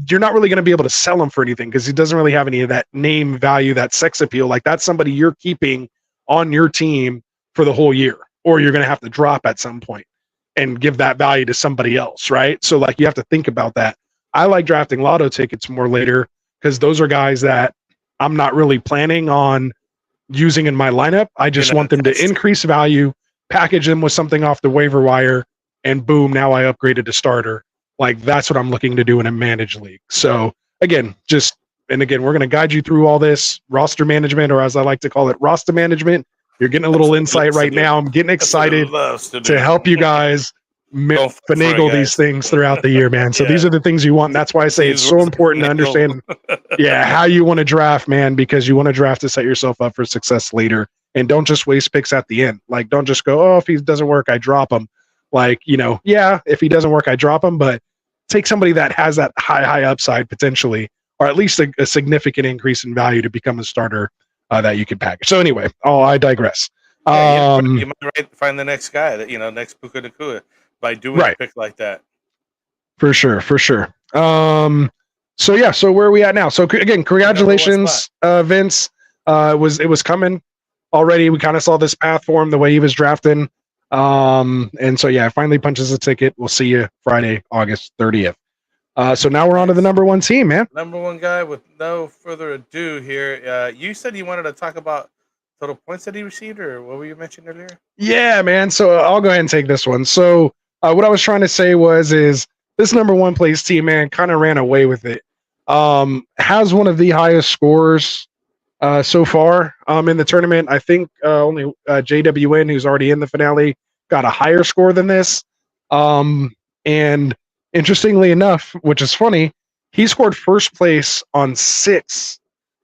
you're not really going to be able to sell him for anything because he doesn't really have any of that name value, that sex appeal. Like that's somebody you're keeping on your team for the whole year, or you're going to have to drop at some point and give that value to somebody else. Right. So like, you have to think about that. I like drafting lotto tickets more later because those are guys that I'm not really planning on using in my lineup. I just want them to increase value, package them with something off the waiver wire, and boom, now I upgraded to starter. Like that's what I'm looking to do in a managed league. So again, we're going to guide you through all this roster management, or as I like to call it, roster management. You're getting a little insight right now. I'm getting excited to help you guys finagle these things throughout the year, man. So these are the things you want. And that's why I say it's so important to understand how you want to draft, man, because you want to draft to set yourself up for success later. And don't just waste picks at the end. Like, don't just go, oh, if he doesn't work, I drop him. Like, if he doesn't work, I drop him, but take somebody that has that high upside potentially, or at least a significant increase in value to become a starter that you can package. So anyway, I digress. You might find the next guy that, next Puka Nakua by doing a pick like that. For sure. So where are we at now? So again, congratulations, Vince. It was coming already. We kind of saw this path for him, the way he was drafting. And so finally punches a ticket. We'll see you Friday, August 30th. So now we're on to the number one team, man. Number one guy. With no further ado here, you said you wanted to talk about total points that he received, or what were you mentioning earlier? Yeah, man. So I'll go ahead and take this one. So what I was trying to say is this number one place team, man, kind of ran away with it. Has one of the highest scores so far in the tournament. I think only JWN, who's already in the finale, got a higher score than this. And interestingly enough, which is funny, he scored first place on 4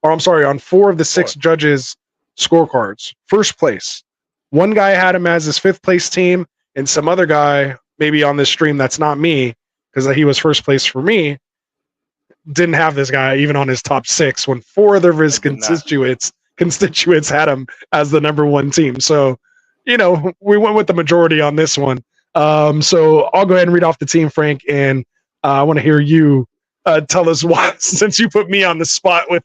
of the 6 judges' scorecards. First place. One guy had him as his 5th place team, and some other guy, maybe on this stream that's not me, because he was first place for me, didn't have this guy even on his top 6 when 4 of his constituents had him as the number one team. So, we went with the majority on this one. So I'll go ahead and read off the team, Frank, and I want to hear you tell us why, since you put me on the spot with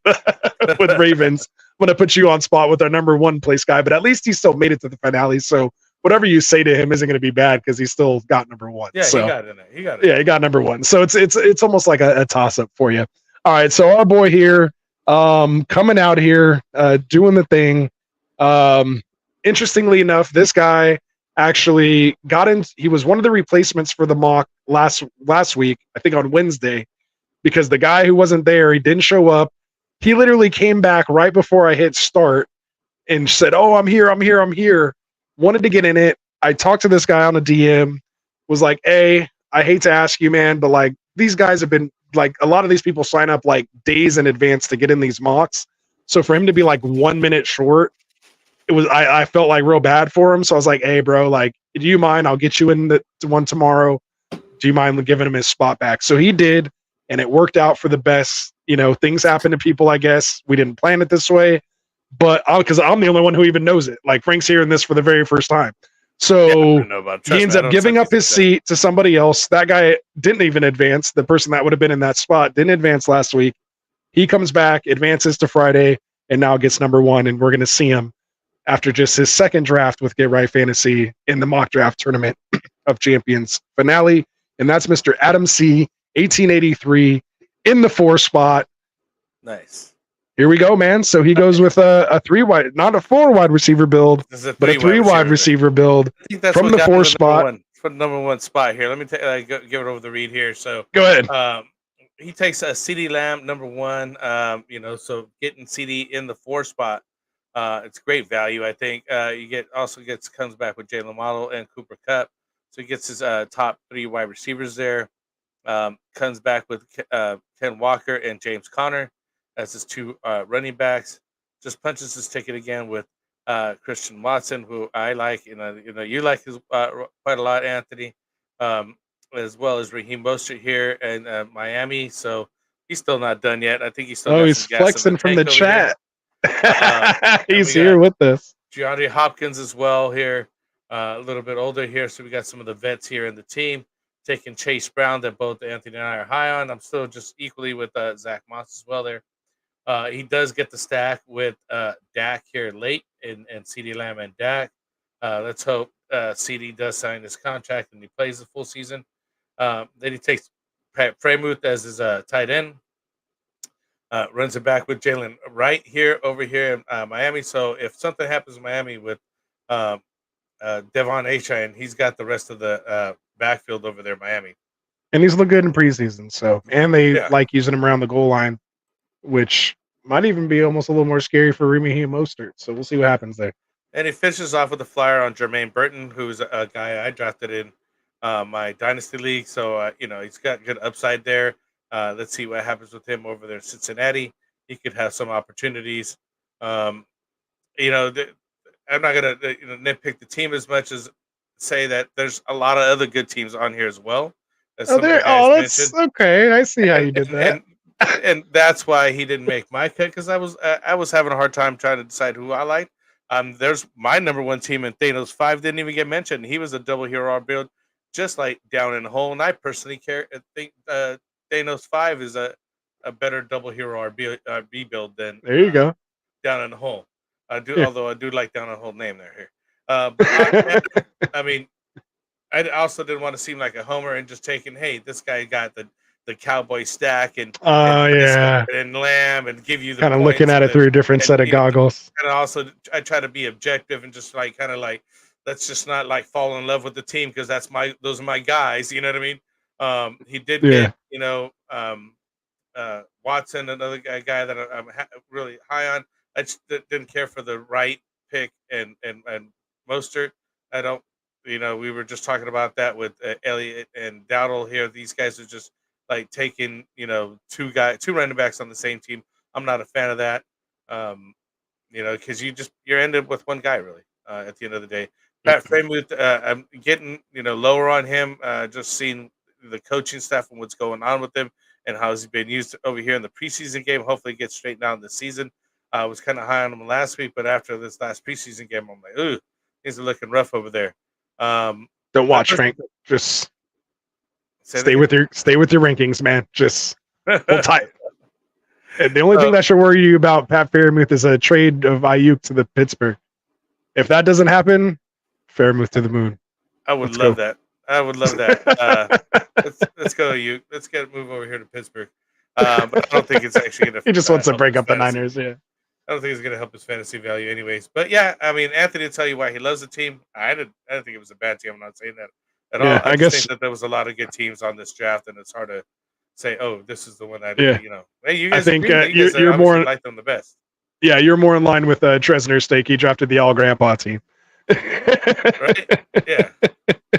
with Ravens. I'm going to put you on spot with our number one place guy, but at least he still made it to the finale. So whatever you say to him isn't going to be bad because he still got number one. Yeah, so, he got it. He got number one. So it's almost like a toss up for you. All right. So our boy here, coming out here, doing the thing. Interestingly enough, this guy actually got in. He was one of the replacements for the mock last week, I think on Wednesday, because the guy who wasn't there, he didn't show up. He literally came back right before I hit start and said, "Oh, I'm here. Wanted to get in it. I talked to this guy on a DM, was like, hey, I hate to ask you, man, but like these guys have been like, a lot of these people sign up like days in advance to get in these mocks. So for him to be like 1 minute short, I felt like real bad for him. So I was like, hey bro, like, do you mind? I'll get you in the one tomorrow. Do you mind giving him his spot back? So he did. And it worked out for the best. Things happen to people, I guess. We didn't plan it this way, but because I'm the only one who even knows it. Like Frank's hearing this for the very first time. So he ends up giving up his seat to somebody else. That guy didn't even advance. The person that would have been in that spot didn't advance last week. He comes back, advances to Friday, and now gets number one. And we're going to see him after just his second draft with Get Right Fantasy in the mock draft tournament of champions finale. And that's Mr. Adam C. 1883 in the 4 spot. Nice. Here we go, man. So he goes with a 3 wide, not a 4 wide receiver build, but a 3 wide receiver build from the 4 spot. For the number one spot here. Let me give it over the read here. So go ahead. He takes a CD Lamb number 1. So getting CD in the 4 spot It's great value, I think. Comes back with Jalen Waddle and Cooper Kupp, so he gets his top 3 wide receivers there. Comes back with Ken Walker and James Conner as his 2 running backs. Just punches his ticket again with Christian Watson, who I like. You like his quite a lot, Anthony, as well as Raheem Mostert here in Miami. So he's still not done yet. I think he's still. Oh, he's flexing from the chat. He's here with us. DeAndre Hopkins as well here, a little bit older here. So we got some of the vets here in the team. Taking Chase Brown that both Anthony and I are high on. I'm still just equally with Zach Moss as well there. He does get the stack with Dak here late and CeeDee Lamb and Dak. Let's hope CeeDee does sign his contract and he plays the full season. Then he takes Pat Freiermuth as his tight end. Runs it back with Jalen Wright over here in Miami. So if something happens in Miami with Devon Achane, he's got the rest of the backfield over there in Miami. And he's looked good in preseason. So, and they like using him around the goal line, which might even be almost a little more scary for Raheem Mostert. So we'll see what happens there. And he finishes off with a flyer on Jermaine Burton, who's a guy I drafted in my Dynasty League. So, he's got good upside there. Let's see what happens with him over there in Cincinnati. He could have some opportunities. I'm not going to nitpick the team as much as say that there's a lot of other good teams on here as well. That's okay. I see how you did that. And that's why he didn't make my cut, because I was having a hard time trying to decide who I liked. There's my number 1 team, and Thanos 5 didn't even get mentioned. He was a double hero build, just like Down in the Hole. And I personally think Thanos 5 is a better double hero RB build than there you go. Down in the Hole. Although I do like Down in the Hole name there here. But I mean, I also didn't want to seem like a homer and just taking, hey, this guy got the Cowboy stack and Lamb and give you the kind of looking at it through a different set of goggles. And also, I try to be objective and just let's just not like fall in love with the team because those are my guys. You know what I mean? He did get Watson, another guy that I'm really high on. I just didn't care for the right pick and Mostert. I don't. We were just talking about that with Elliott and Dowdle here. These guys are just like taking, 2 running backs on the same team. I'm not a fan of that. Because you're ended with one guy really at the end of the day. Pat Freiermuth, I'm getting lower on him. Just seeing the coaching staff and what's going on with him and how he's been used over here in the preseason game. Hopefully, it gets straightened out in the season. I was kind of high on him last week, but after this last preseason game, I'm like, ooh, things are looking rough over there. Don't watch, Frank. Just stay with your rankings, man. Just hold tight. And the only thing that should worry you about Pat Freiermuth is a trade of Ayuk to the Pittsburgh. If that doesn't happen, Freiermuth to the moon. I would love that. I would love that. Let's go, Ayuk. Let's move over here to Pittsburgh. But I don't think it's actually going to. He just wants to break up the Niners. Yeah. I don't think it's going to help his fantasy value, anyways. But yeah, I mean, Anthony will tell you why he loves the team. I didn't think it was a bad team. I'm not saying that at all. I just think that there was a lot of good teams on this draft, and it's hard to say, "Oh, this is the one I did." Hey, you guys. I think you're more like them the best. Yeah, you're more in line with Tresner's stake. He drafted the all grandpa team. Right? Yeah.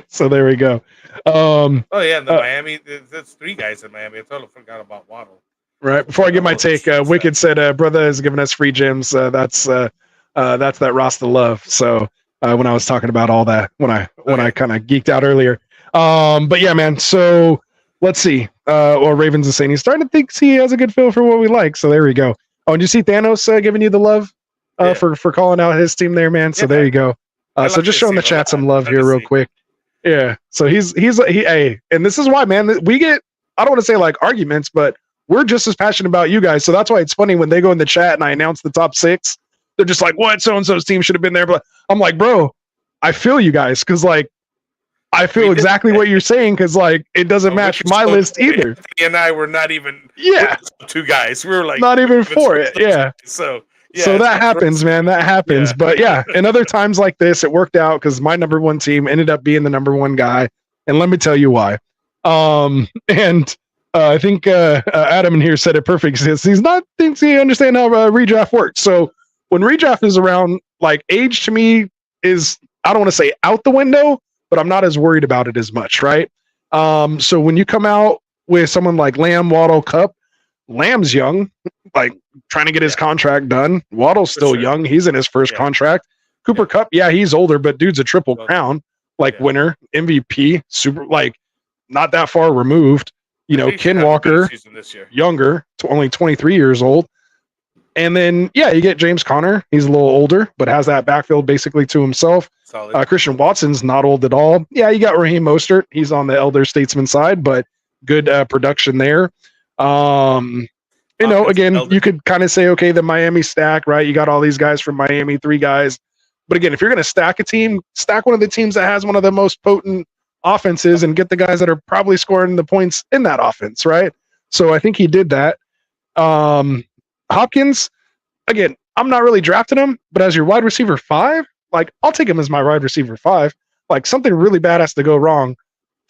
So there we go. The Miami. That's 3 guys in Miami. I totally forgot about Waddle. Right. Before I get my take, Wicked said, brother is giving us free gems. That's that Rasta love. So when I was talking about all that, when I kind of geeked out earlier. But yeah, man. So let's see. Ravens is saying he's starting to think he has a good feel for what we like. So there we go. Oh, and you see Thanos giving you the love for calling out his team there, man. So there you go. So just showing the chat some love here real quick. Yeah. So he's and this is why, man, we get, I don't want to say like arguments, but we're just as passionate about you guys. So that's why it's funny when they go in the chat and I announce the top 6, they're just like, what? So-and-so's team should have been there. But I'm like, bro, I feel you guys. Cause like, I feel exactly what you're saying. Cause like, it doesn't match my list either. Anthony and I were not even 2 guys. We were like, not even for it. Yeah. So that happens, man. That happens. Yeah. But yeah, in other times like this, it worked out because my number 1 team ended up being the number 1 guy. And let me tell you why. I think Adam in here said it perfect. He thinks he understands how redraft works. So when redraft is around, like age to me is, I don't want to say out the window, but I'm not as worried about it as much, right? So when you come out with someone like Lamb, Waddle, Cup, Lamb's young, like trying to get his contract done. Waddle's still young. He's in his first contract. Cooper Cup, he's older, but dude's a triple crown, like winner, MVP, super, like not that far removed. You know, Ken Walker, younger, only 23 years old. And then, you get James Conner. He's a little older, but has that backfield basically to himself. Christian Watson's not old at all. Yeah, you got Raheem Mostert. He's on the elder statesman side, but good production there. You know, again, you could kind of say, okay, the Miami stack, right? You got all these guys from Miami, 3 guys. But again, if you're going to stack a team, stack one of the teams that has one of the most potent offenses and get the guys that are probably scoring the points in that offense, right? So I think he did that. Hopkins, again, I'm not really drafting him, but as your wide receiver 5, like I'll take him as my wide receiver 5. Like something really bad has to go wrong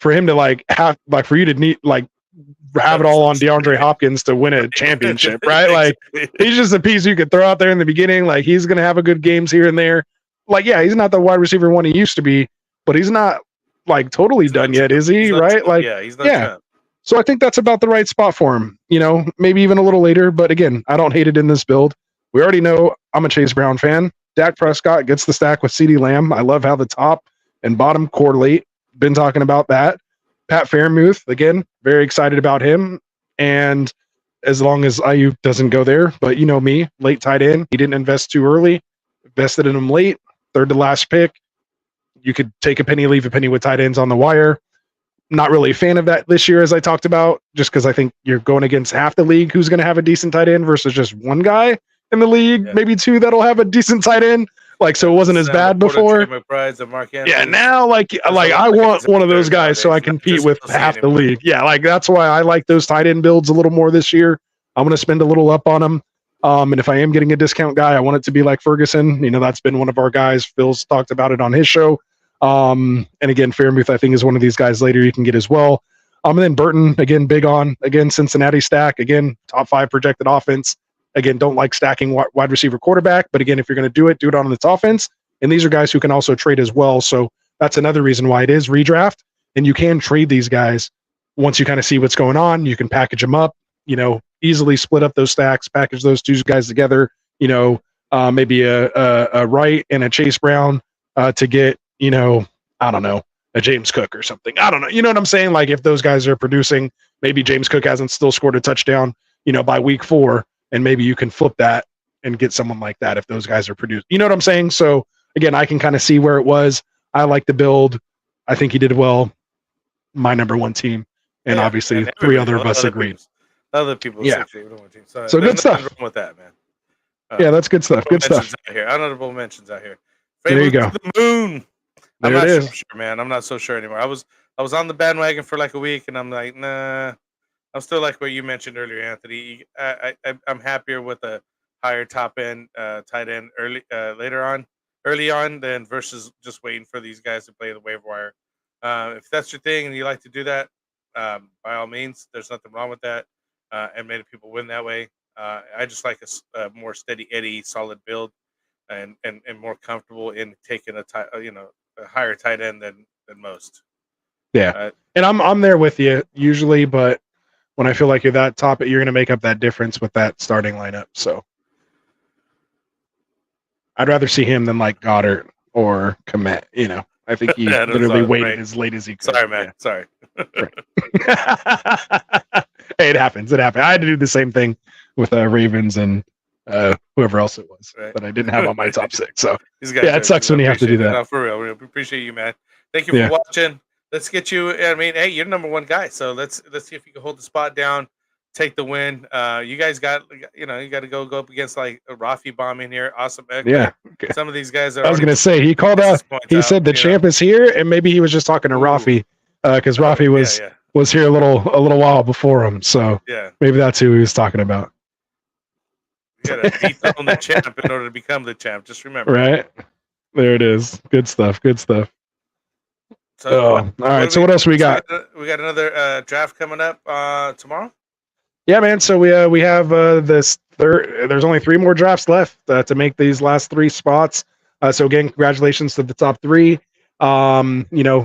for him to like have, like for you to need, like have it all on DeAndre Hopkins to win a championship, right? Like he's just a piece you could throw out there in the beginning. Like he's going to have a good games here and there. Like, he's not the wide receiver 1 he used to be, but he's not like totally done yet, is he? Right? Like, he's not. So I think that's about the right spot for him, you know, maybe even a little later. But again, I don't hate it in this build. We already know I'm a Chase Brown fan. Dak Prescott gets the stack with CeeDee Lamb. I love how the top and bottom correlate. Been talking about that. Pat Fairmouth, again, very excited about him. And as long as IU doesn't go there, but you know me, late tight end. He didn't invest too early. Invested in him late, 3rd to last pick. You could take a penny, leave a penny with tight ends on the wire. Not really a fan of that this year, as I talked about, just because I think you're going against half the league who's going to have a decent tight end versus just one guy in the league, maybe 2 that'll have a decent tight end. Like, so it wasn't as bad before. Now, like I want one of those guys so I compete with half the league. Yeah, like that's why I like those tight end builds a little more this year. I'm going to spend a little up on them. And if I am getting a discount guy, I want it to be like Ferguson. You know, that's been one of our guys. Phil's talked about it on his show. And again, Fairmouth, I think, is one of these guys later you can get as well. And then Burton, again, big on, again, Cincinnati stack, again, top 5 projected offense. Again, don't like stacking wide receiver quarterback. But again, if you're going to do it on its offense. And these are guys who can also trade as well. So that's another reason why it is redraft. And you can trade these guys once you kind of see what's going on. You can package them up, you know, easily split up those stacks, package those 2 guys together, you know, maybe a Wright and a Chase Brown to get, you know, I don't know, a James Cook or something. I don't know. You know what I'm saying? Like if those guys are producing, maybe James Cook hasn't still scored a touchdown, you know, by week 4, and maybe you can flip that and get someone like that if those guys are produced. You know what I'm saying? So again, I can kind of see where it was. I like the build. I think he did well. My number 1 team. And obviously and 3 other of us agreed. Other people so good stuff wrong with that, man. That's good stuff. Good stuff. Here. Honorable mentions out here. There you go. The moon. There it is. Sure, man. I'm not so sure anymore. I was on the bandwagon for like a week, and I'm like, nah. I'm still like what you mentioned earlier, Anthony. I'm happier with a higher top end tight end early on than versus just waiting for these guys to play the waiver wire. If that's your thing and you like to do that, by all means, there's nothing wrong with that. And many people win that way. I just like a more steady Eddie, solid build, and more comfortable in taking a higher tight end than most. Yeah, and I'm there with you usually, but when I feel like you're that top, you're going to make up that difference with that starting lineup. So I'd rather see him than like Goddard or Komet. You know, I think he literally waited as late as he could. Sorry, man. Sorry. Hey, it happens. I had to do the same thing with Ravens and whoever else it was that I didn't have on my top 6. So it sucks when you have to do that. No, for real. We appreciate you, man. Thank you for watching. Let's get you. I mean, hey, you're number 1 guy. So let's see if you can hold the spot down, take the win. You guys got, you got to go up against like a Rafi bomb in here. Awesome. Yeah. Okay. Some of these guys are. I was going to say he called out. He said the champ is here, and maybe he was just talking to Rafi because Rafi was here a little while before him. So maybe that's who he was talking about. You got to dethrone the champ in order to become the champ. Just remember. Right. There it is. Good stuff. Good stuff. So, all right. So what else we got? We got another draft coming up tomorrow. Yeah, man. So we have this There's only 3 more drafts left to make these last 3 spots. So again, congratulations to the top 3.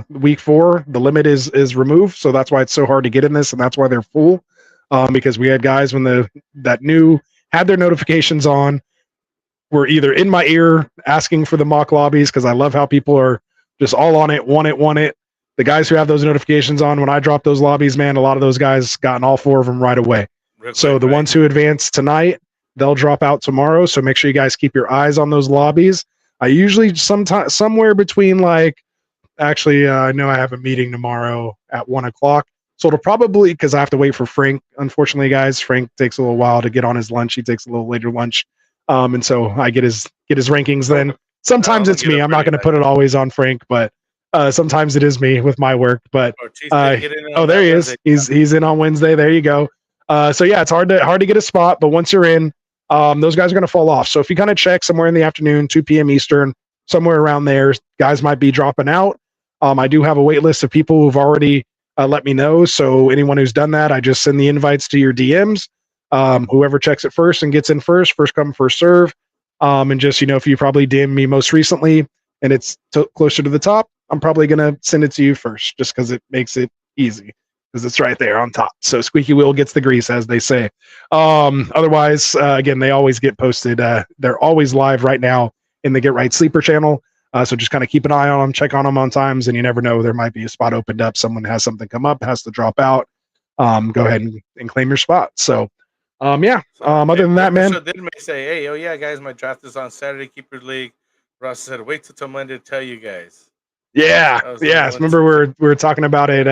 Week 4, the limit is removed, so that's why it's so hard to get in this, and that's why they're full. Because we had guys when had their notifications on, were either in my ear asking for the mock lobbies, because I love how people are just all on it, want it. The guys who have those notifications on, when I drop those lobbies, man, a lot of those guys gotten all 4 of them right away. So the ones who advance tonight, they'll drop out tomorrow. So make sure you guys keep your eyes on those lobbies. I usually somewhere between I know I have a meeting tomorrow at 1:00. So it'll probably, because I have to wait for Frank. Unfortunately, guys, Frank takes a little while to get on his lunch. He takes a little later lunch. And so I get his rankings then. Sometimes it's me. I'm not going to put it always on Frank, but sometimes it is me with my work. But there he is. He's in on Wednesday. There you go. So yeah, it's hard to get a spot, but once you're in, those guys are going to fall off. So if you kind of check somewhere in the afternoon, 2 p.m. Eastern, somewhere around there, guys might be dropping out. I do have a wait list of people who've already let me know. So anyone who's done that, I just send the invites to your DMs. Whoever checks it first and gets in first come, first serve. And just, if you probably DM me most recently and it's closer to the top, I'm probably going to send it to you first, just because it makes it easy, because it's right there on top. So squeaky wheel gets the grease, as they say. Otherwise, again, they always get posted. They're always live right now in the Get Right Sleeper channel. So just kind of keep an eye on them, check on them on times, and you never know, there might be a spot opened up. Someone has something come up, has to drop out. Go ahead and claim your spot. So, other than that, man. So didn't say, hey, oh yeah, guys, my draft is on Saturday. Keep your league. Ross said, wait till Monday to tell you guys. Yeah. Remember we were talking about it.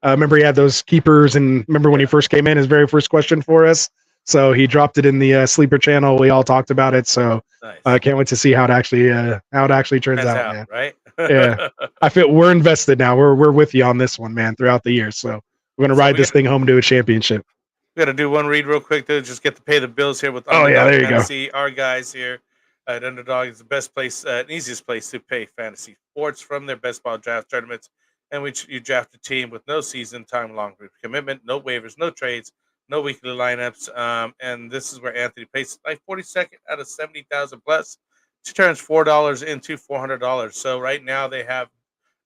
Remember he had those keepers, and remember when he first came in, his very first question for us. So he dropped it in the sleeper channel. We all talked about it. So I can't wait to see how it actually turns out, man. Right? Yeah, I feel we're invested now. We're with you on this one, man, throughout the year. So we're gonna ride this thing home to a championship. We got to do one read real quick, though. Just get to pay the bills here with there you Fantasy. Go. Our guys here at Underdog is the best place, easiest place to pay fantasy sports from their best ball draft tournaments, in which you draft a team with no season time long commitment, no waivers, no trades, no weekly lineups. And this is where Anthony pays like 42nd out of 70,000 plus. She turns $4 into $400. So right now they have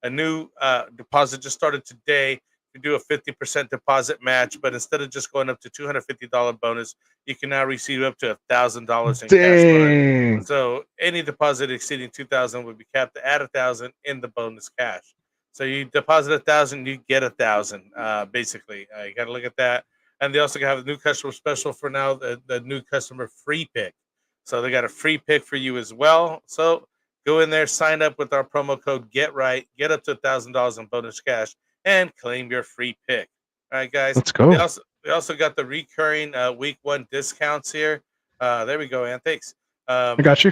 a new deposit just started today. You do a 50% deposit match, but instead of just going up to $250 bonus, you can now receive up to $1,000 in cash bonus. So any deposit exceeding $2,000 would be capped at $1,000 in the bonus cash. So you deposit $1,000, you get $1,000. Basically, you got to look at that. And they also have a new customer special for now, the new customer free pick. So they got a free pick for you as well. So go in there, sign up with our promo code GETRIGHT, get up to $1,000 in bonus cash, and claim your free pick. All right, guys. Let's go. We also got the recurring week 1 discounts here. There we go, Ann. Thanks. I got you.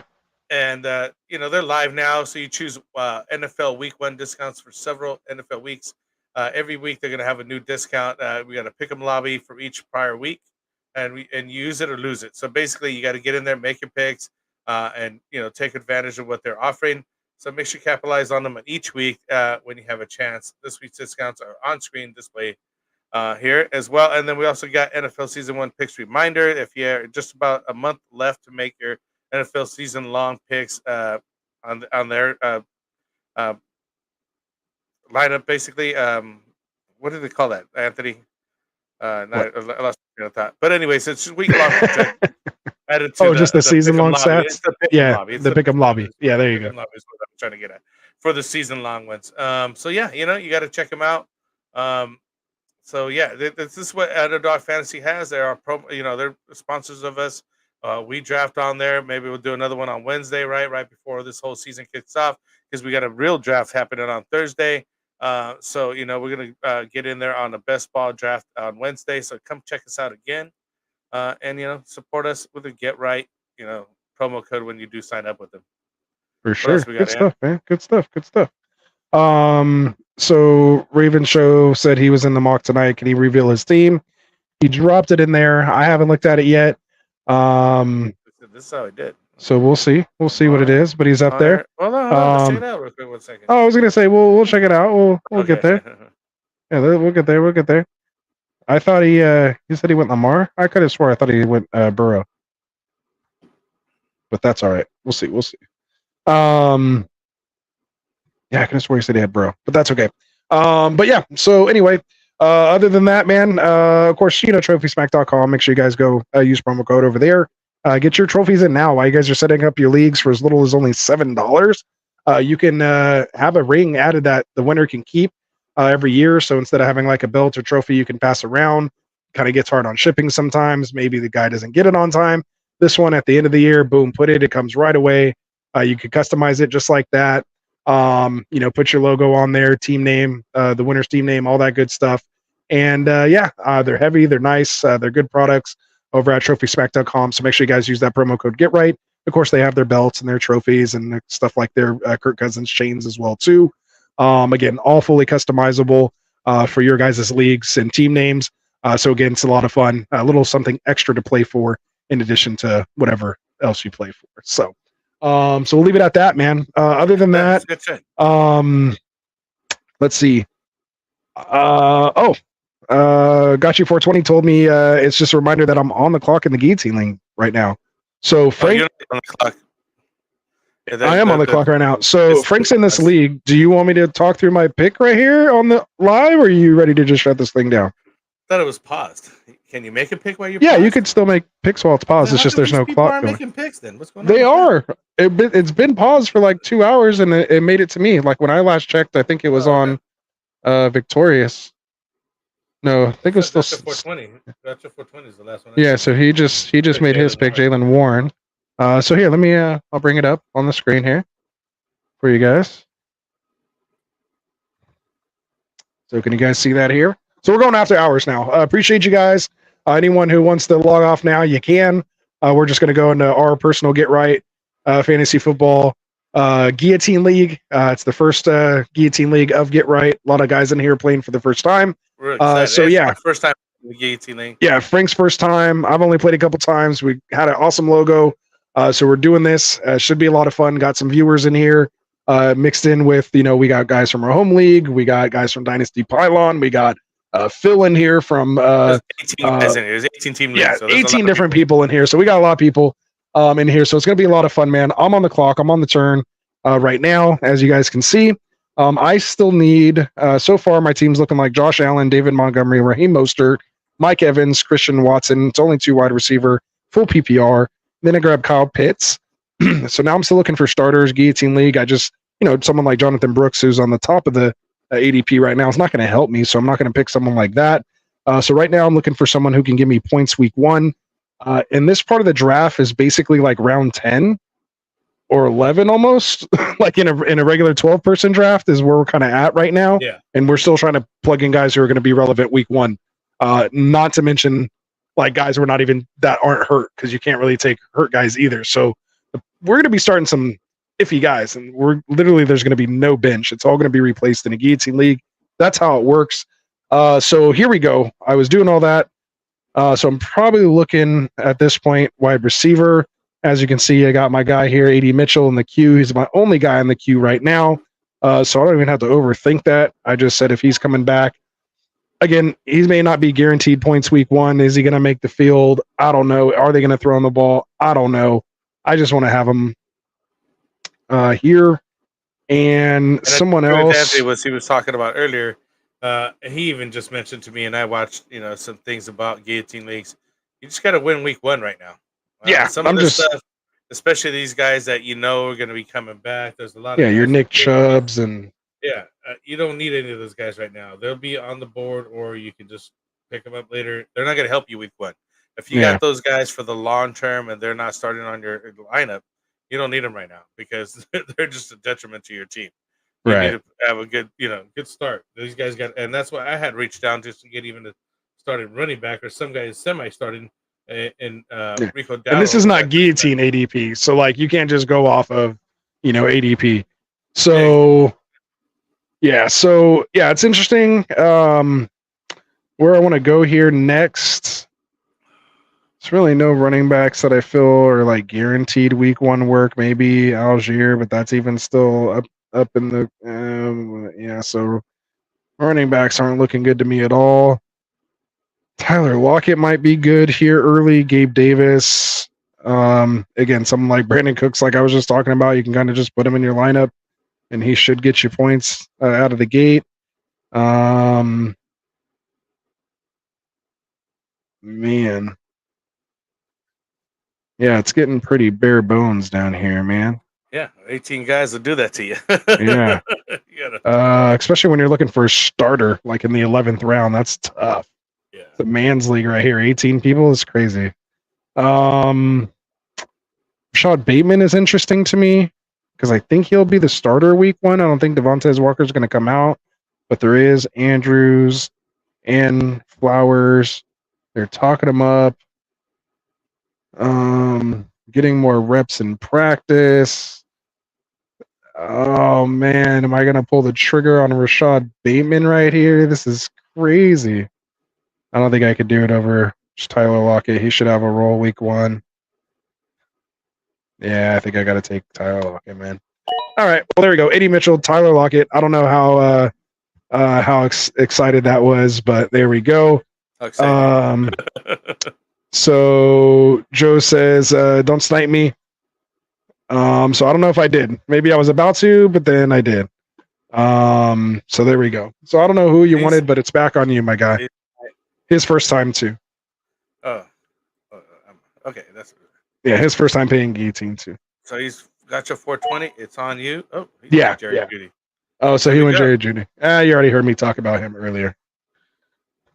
And they're live now, so you choose NFL week 1 discounts for several NFL weeks. Every week they're going to have a new discount. We got a pick 'em lobby for each prior week, and use it or lose it. So basically, you got to get in there, make your picks, and take advantage of what they're offering. So make sure you capitalize on them each week when you have a chance. This week's discounts are on screen display here as well. And then we also got NFL Season 1 picks reminder. If you're just about a month left to make your NFL season long picks on their lineup, basically. What do they call that, Anthony? I lost my thought. But anyways, it's just week long. Added to just the season long stats. The pick 'em lobby. Yeah, there you go. Lobby is what I'm trying to get at for the season long ones. So yeah, you got to check them out. So yeah, this is what Underdog Fantasy has. They are they're sponsors of us. We draft on there. Maybe we'll do another one on Wednesday, right before this whole season kicks off, because we got a real draft happening on Thursday. So we're gonna get in there on the best ball draft on Wednesday. So come check us out again, and support us with a Get Right promo code when you do sign up with them. For sure. Good stuff, man. Good stuff. So Raven Show said he was in the mock tonight. Can he reveal his team? He dropped it in there. I haven't looked at it yet. This is how I did. So we'll see. We'll see what it is, but he's up there. Well, let's check it out real quick. 1 second. I was gonna say we'll check it out. We'll get there. Yeah, we'll get there. I thought he said he went Lamar. I could have swore I thought he went Burrow. but that's all right. We'll see. Yeah, I could have sworn he said he had bro, but that's okay. But yeah, so anyway, other than that, man, of course, trophysmack.com. Make sure you guys go use promo code over there. Get your trophies in now. While you guys are setting up your leagues for as little as only $7, you can have a ring added that the winner can keep every year. So instead of having like a belt or trophy you can pass around, kind of gets hard on shipping sometimes. Maybe the guy doesn't get it on time. This one at the end of the year, boom, put it. It comes right away. You can customize it just like that. Put your logo on there, team name, the winner's team name, all that good stuff. And they're heavy, they're nice, they're good products over at trophysmack.com. So make sure you guys use that promo code GetRight. Of course, they have their belts and their trophies and stuff like their Kirk Cousins chains as well too. Again, all fully customizable for your guys' leagues and team names. So again, it's a lot of fun, a little something extra to play for in addition to whatever else you play for. So we'll leave it at that, man. Other than that, let's see. Got you 420 told me it's just a reminder that I'm on the clock in the guillotine league right now. So Frank, you're on the clock. Yeah, I am on the clock right now. So Frank's in this league. Do you want me to talk through my pick right here on the live, or are you ready to just shut this thing down? I thought it was paused. Can you make a pick while you're? Yeah, paused? you could still make picks while it's paused. It's just there's no clock going. Making picks then. What's going on? They are. It's been paused for like 2 hours, and it made it to me. Like when I last checked, I think it was on Victorious. No, I think it was still. That's 420. That's 420 is the last one. Yeah, so he just made his pick, Jalen Warren. So here, let me. I'll bring it up on the screen here for you guys. So can you guys see that here? So we're going after hours now. Appreciate you guys. Anyone who wants to log off now, you can. We're just going to go into our personal Get Right Fantasy Football Guillotine League. It's the first Guillotine League of Get Right. A lot of guys in here playing for the first time. We're excited. So it's yeah, my first time in the Guillotine League. Yeah, Frank's first time. I've only played a couple times. We had an awesome logo. So we're doing this. Should be a lot of fun. Got some viewers in here. Mixed in with, we got guys from our home league. We got guys from Dynasty Pylon. We got Phil in here from there's 18 guys in here. There's 18 team leagues. Yeah, so 18 different people in here. So we got a lot of people in here. So it's going to be a lot of fun, man. I'm on the clock. I'm on the turn right now, as you guys can see. I still need, so far, my team's looking like Josh Allen, David Montgomery, Raheem Mostert, Mike Evans, Christian Watson. It's only 2 wide receiver, full PPR. Then I grabbed Kyle Pitts. So now I'm still looking for starters, Guillotine League. I just, someone like Jonathan Brooks, who's on the top of the ADP right now, is not going to help me. So I'm not going to pick someone like that. So right now I'm looking for someone who can give me points week 1. And this part of the draft is basically like round 10 or 11 almost. Like in a regular 12-person draft is where we're kind of at right now. Yeah. And we're still trying to plug in guys who are going to be relevant week 1. Not to mention like guys who are not even that aren't hurt, because you can't really take hurt guys either. So we're going to be starting some iffy guys, and there's going to be no bench. It's all going to be replaced in a Guillotine League. That's how it works. So here we go. I was doing all that. So I'm probably looking at this point wide receiver. As you can see, I got my guy here, AD Mitchell, in the queue. He's my only guy in the queue right now. So I don't even have to overthink that. I just said if he's coming back. Again, he may not be guaranteed points week 1. Is he going to make the field? I don't know. Are they going to throw him the ball? I don't know. I just want to have him here. And someone else. He was talking about earlier. He even just mentioned to me, and I watched some things about Guillotine Leagues. You just got to win week 1 right now. Yeah, some of this stuff, especially these guys that are going to be coming back. There's a lot. Yeah, your Nick Chubbs and. Yeah, you don't need any of those guys right now. They'll be on the board, or you can just pick them up later. They're not going to help you week 1. If you got those guys for the long term and they're not starting on your lineup, you don't need them right now because they're just a detriment to your team. You need to have a good, good start. These guys and that's why I had reached down just to get even a started running back, or some guys semi-starting in Rico Dowdle. And this is not Guillotine ADP, so like you can't just go off of ADP. So. Yeah, so it's interesting. Where I want to go here next, it's really no running backs that I feel are like guaranteed week 1 work. Maybe Algier, but that's even still up in the So running backs aren't looking good to me at all. Tyler Lockett might be good here early. Gabe Davis. Again, something like Brandon Cooks, like I was just talking about, you can kind of just put him in your lineup, and he should get you points out of the gate. Man, yeah, it's getting pretty bare bones down here, man. Yeah, 18 guys will do that to you. Yeah. You gotta, especially when you're looking for a starter, like in the 11th round. That's tough. yeah. The man's league right here. 18 people is crazy. Rashad Bateman is interesting to me because I think he'll be the starter week 1. I don't think Devontae Walker's going to come out, but there is Andrews and Flowers. They're talking him up. Getting more reps in practice. Oh man, am I gonna pull the trigger on Rashad Bateman right here? This is crazy. I don't think I could do it over Tyler Lockett. He should have a roll week 1. Yeah, I think I gotta take Tyler Lockett, man. All right, well there we go. Eddie Mitchell, Tyler Lockett. I don't know how excited that was, but there we go. So Joe says, "Don't snipe me." So I don't know if I did. Maybe I was about to, but then I did. So there we go. So I don't know who you wanted, but it's back on you, my guy. His first time too. Okay, that's his first time paying guillotine too. So he's got your 420. It's on you. Oh, yeah, Jerry Judy. Oh, so he went Jerry Judy. You already heard me talk about him earlier.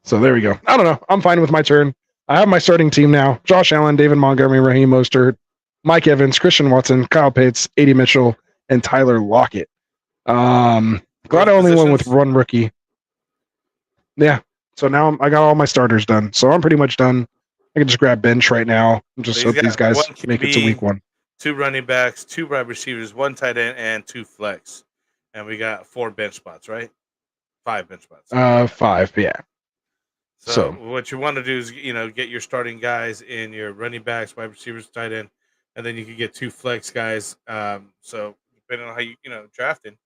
So there we go. I don't know. I'm fine with my turn. I have my starting team now: Josh Allen, David Montgomery, Raheem Mostert, Mike Evans, Christian Watson, Kyle Pitts, Eddie Mitchell, and Tyler Lockett. Glad I only went with one rookie. Yeah. So now I got all my starters done. So I'm pretty much done. I can just grab bench right now and just hope these guys make it to week 1. 2 running backs, 2 wide receivers, 1 tight end, and 2 flex. And we got 4 bench spots, right? 5 bench spots. 5, yeah. So what you want to do is, get your starting guys in your running backs, wide receivers, tight end, and then you can get 2 flex guys. So depending on how you drafting,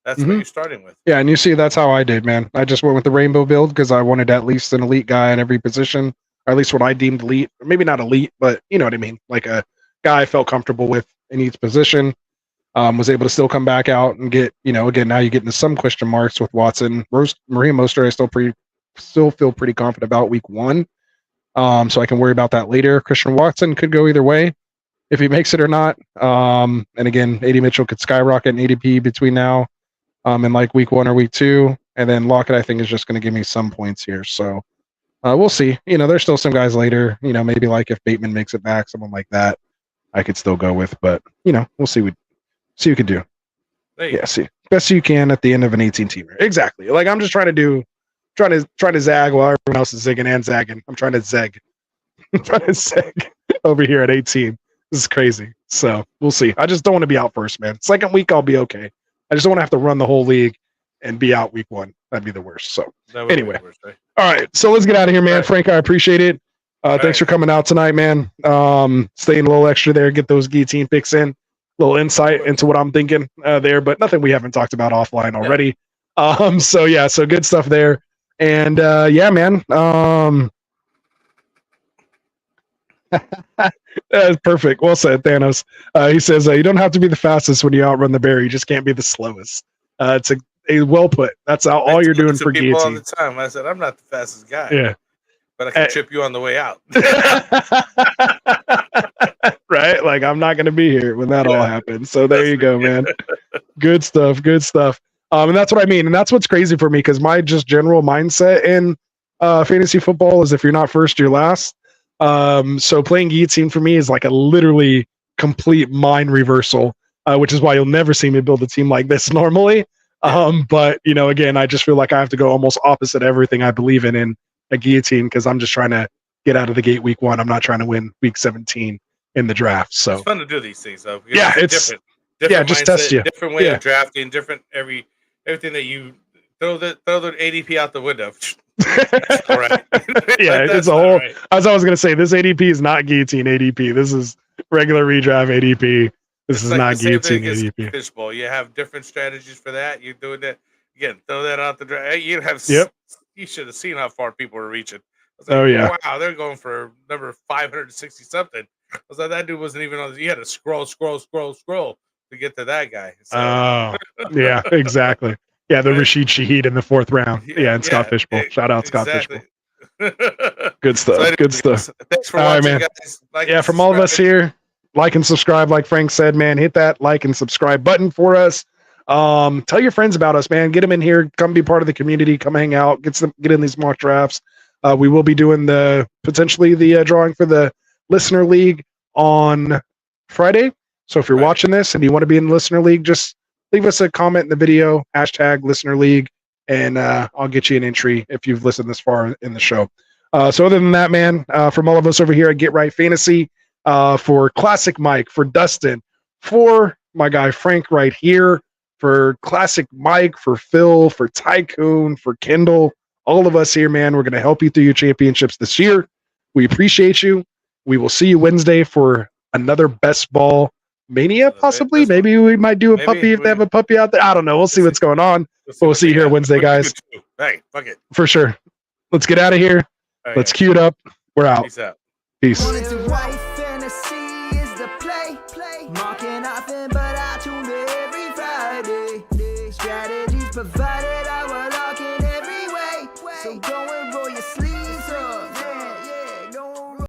that's what you're starting with. Yeah, and you see that's how I did, man. I just went with the rainbow build because I wanted at least an elite guy in every position, or at least what I deemed elite. Maybe not elite, but you know what I mean. Like a guy I felt comfortable with in each position. Was able to still come back out and get, again, now you get into some question marks with Watson. Raheem Mostert, I still feel pretty confident about week 1. So I can worry about that later. Christian Watson could go either way if he makes it or not. And again, Eddie Mitchell could skyrocket in ADP between now and like week 1 or week 2. And then Lockett, I think, is just going to give me some points here. So we'll see. There's still some guys later, maybe like if Bateman makes it back, someone like that, I could still go with. But, we'll see what you can do. See. Best you can at the end of an 18-teamer. Exactly. Like I'm just trying to zag while everyone else is zigging and zagging. I'm trying to zeg. I'm trying to zeg over here at 18. This is crazy. So we'll see. I just don't want to be out first, man. Second week, I'll be okay. I just don't want to have to run the whole league and be out week 1. That'd be the worst. So anyway. Worst, right? All right. So let's get out of here, man. Right. Frank, I appreciate it. Thanks for coming out tonight, man. Staying a little extra there, get those guillotine picks in. Little insight into what I'm thinking there, but nothing we haven't talked about offline already. So good stuff there. And man. That's perfect. Well said, Thanos. He says you don't have to be the fastest when you outrun the bear. You just can't be the slowest. It's a well put. That's all you're doing for guillotine. All the time. I said I'm not the fastest guy. Yeah, but I can trip you on the way out. Right? Like I'm not going to be here when that all happens. So there you go, man. Good stuff. Good stuff. And that's what I mean. And that's what's crazy for me because my just general mindset in fantasy football is if you're not first, you're last. So playing guillotine for me is like a literally complete mind reversal, which is why you'll never see me build a team like this normally. But again, I just feel like I have to go almost opposite everything I believe in a guillotine because I'm just trying to get out of the gate week 1. I'm not trying to win week 17 in the draft. So it's fun to do these things though. It's different just mindset, test you. Different way of drafting, different everything that you throw the ADP out the window. That's all right. It's a whole. Right. As I was going to say, this ADP is not guillotine ADP. This is regular redraft ADP. This is not guillotine ADP. Fishbowl. You have different strategies for that. You're doing that again. Throw that out the draft. You have. Yep. You should have seen how far people were reaching. I was like, wow, they're going for number 560 something. I was like, that dude wasn't even on. You had to scroll to get to that guy. So. Yeah, exactly. Yeah, the Rashid Shaheed in the 4th round. Yeah, and Scott Fishbowl. Shout out Scott Fishbowl. Good stuff. So anyway, good stuff. Thanks for all watching, right, man. guys. Like yeah, from all of us here, like and subscribe. Like Frank said, man, hit that like and subscribe button for us. Tell your friends about us, man. Get them in here. Come be part of the community. Come hang out. Get in these mock drafts. We will be doing potentially the drawing for the Listener League on Friday. So if you're watching this and you want to be in the Listener League, just leave us a comment in the video, # Listener League, and I'll get you an entry if you've listened this far in the show. So other than that, man, from all of us over here at Get Right Fantasy, for Classic Mike, for Dustin, for my guy Frank right here, for Classic Mike, for Phil, for Tycoon, for Kendall, all of us here, man, we're going to help you through your championships this year. We appreciate you. We will see you Wednesday for another Best Ball Mania, possibly. Maybe we might do a puppy if they have a puppy out there. I don't know. We'll see what's going on. We'll see you here Wednesday, guys. Hey, fuck it. For sure. Let's get out of here. Let's cue it up. We're out. Peace out. Peace. Fantasy is the play. Marking nothing but I tune every Friday. Strategies provided.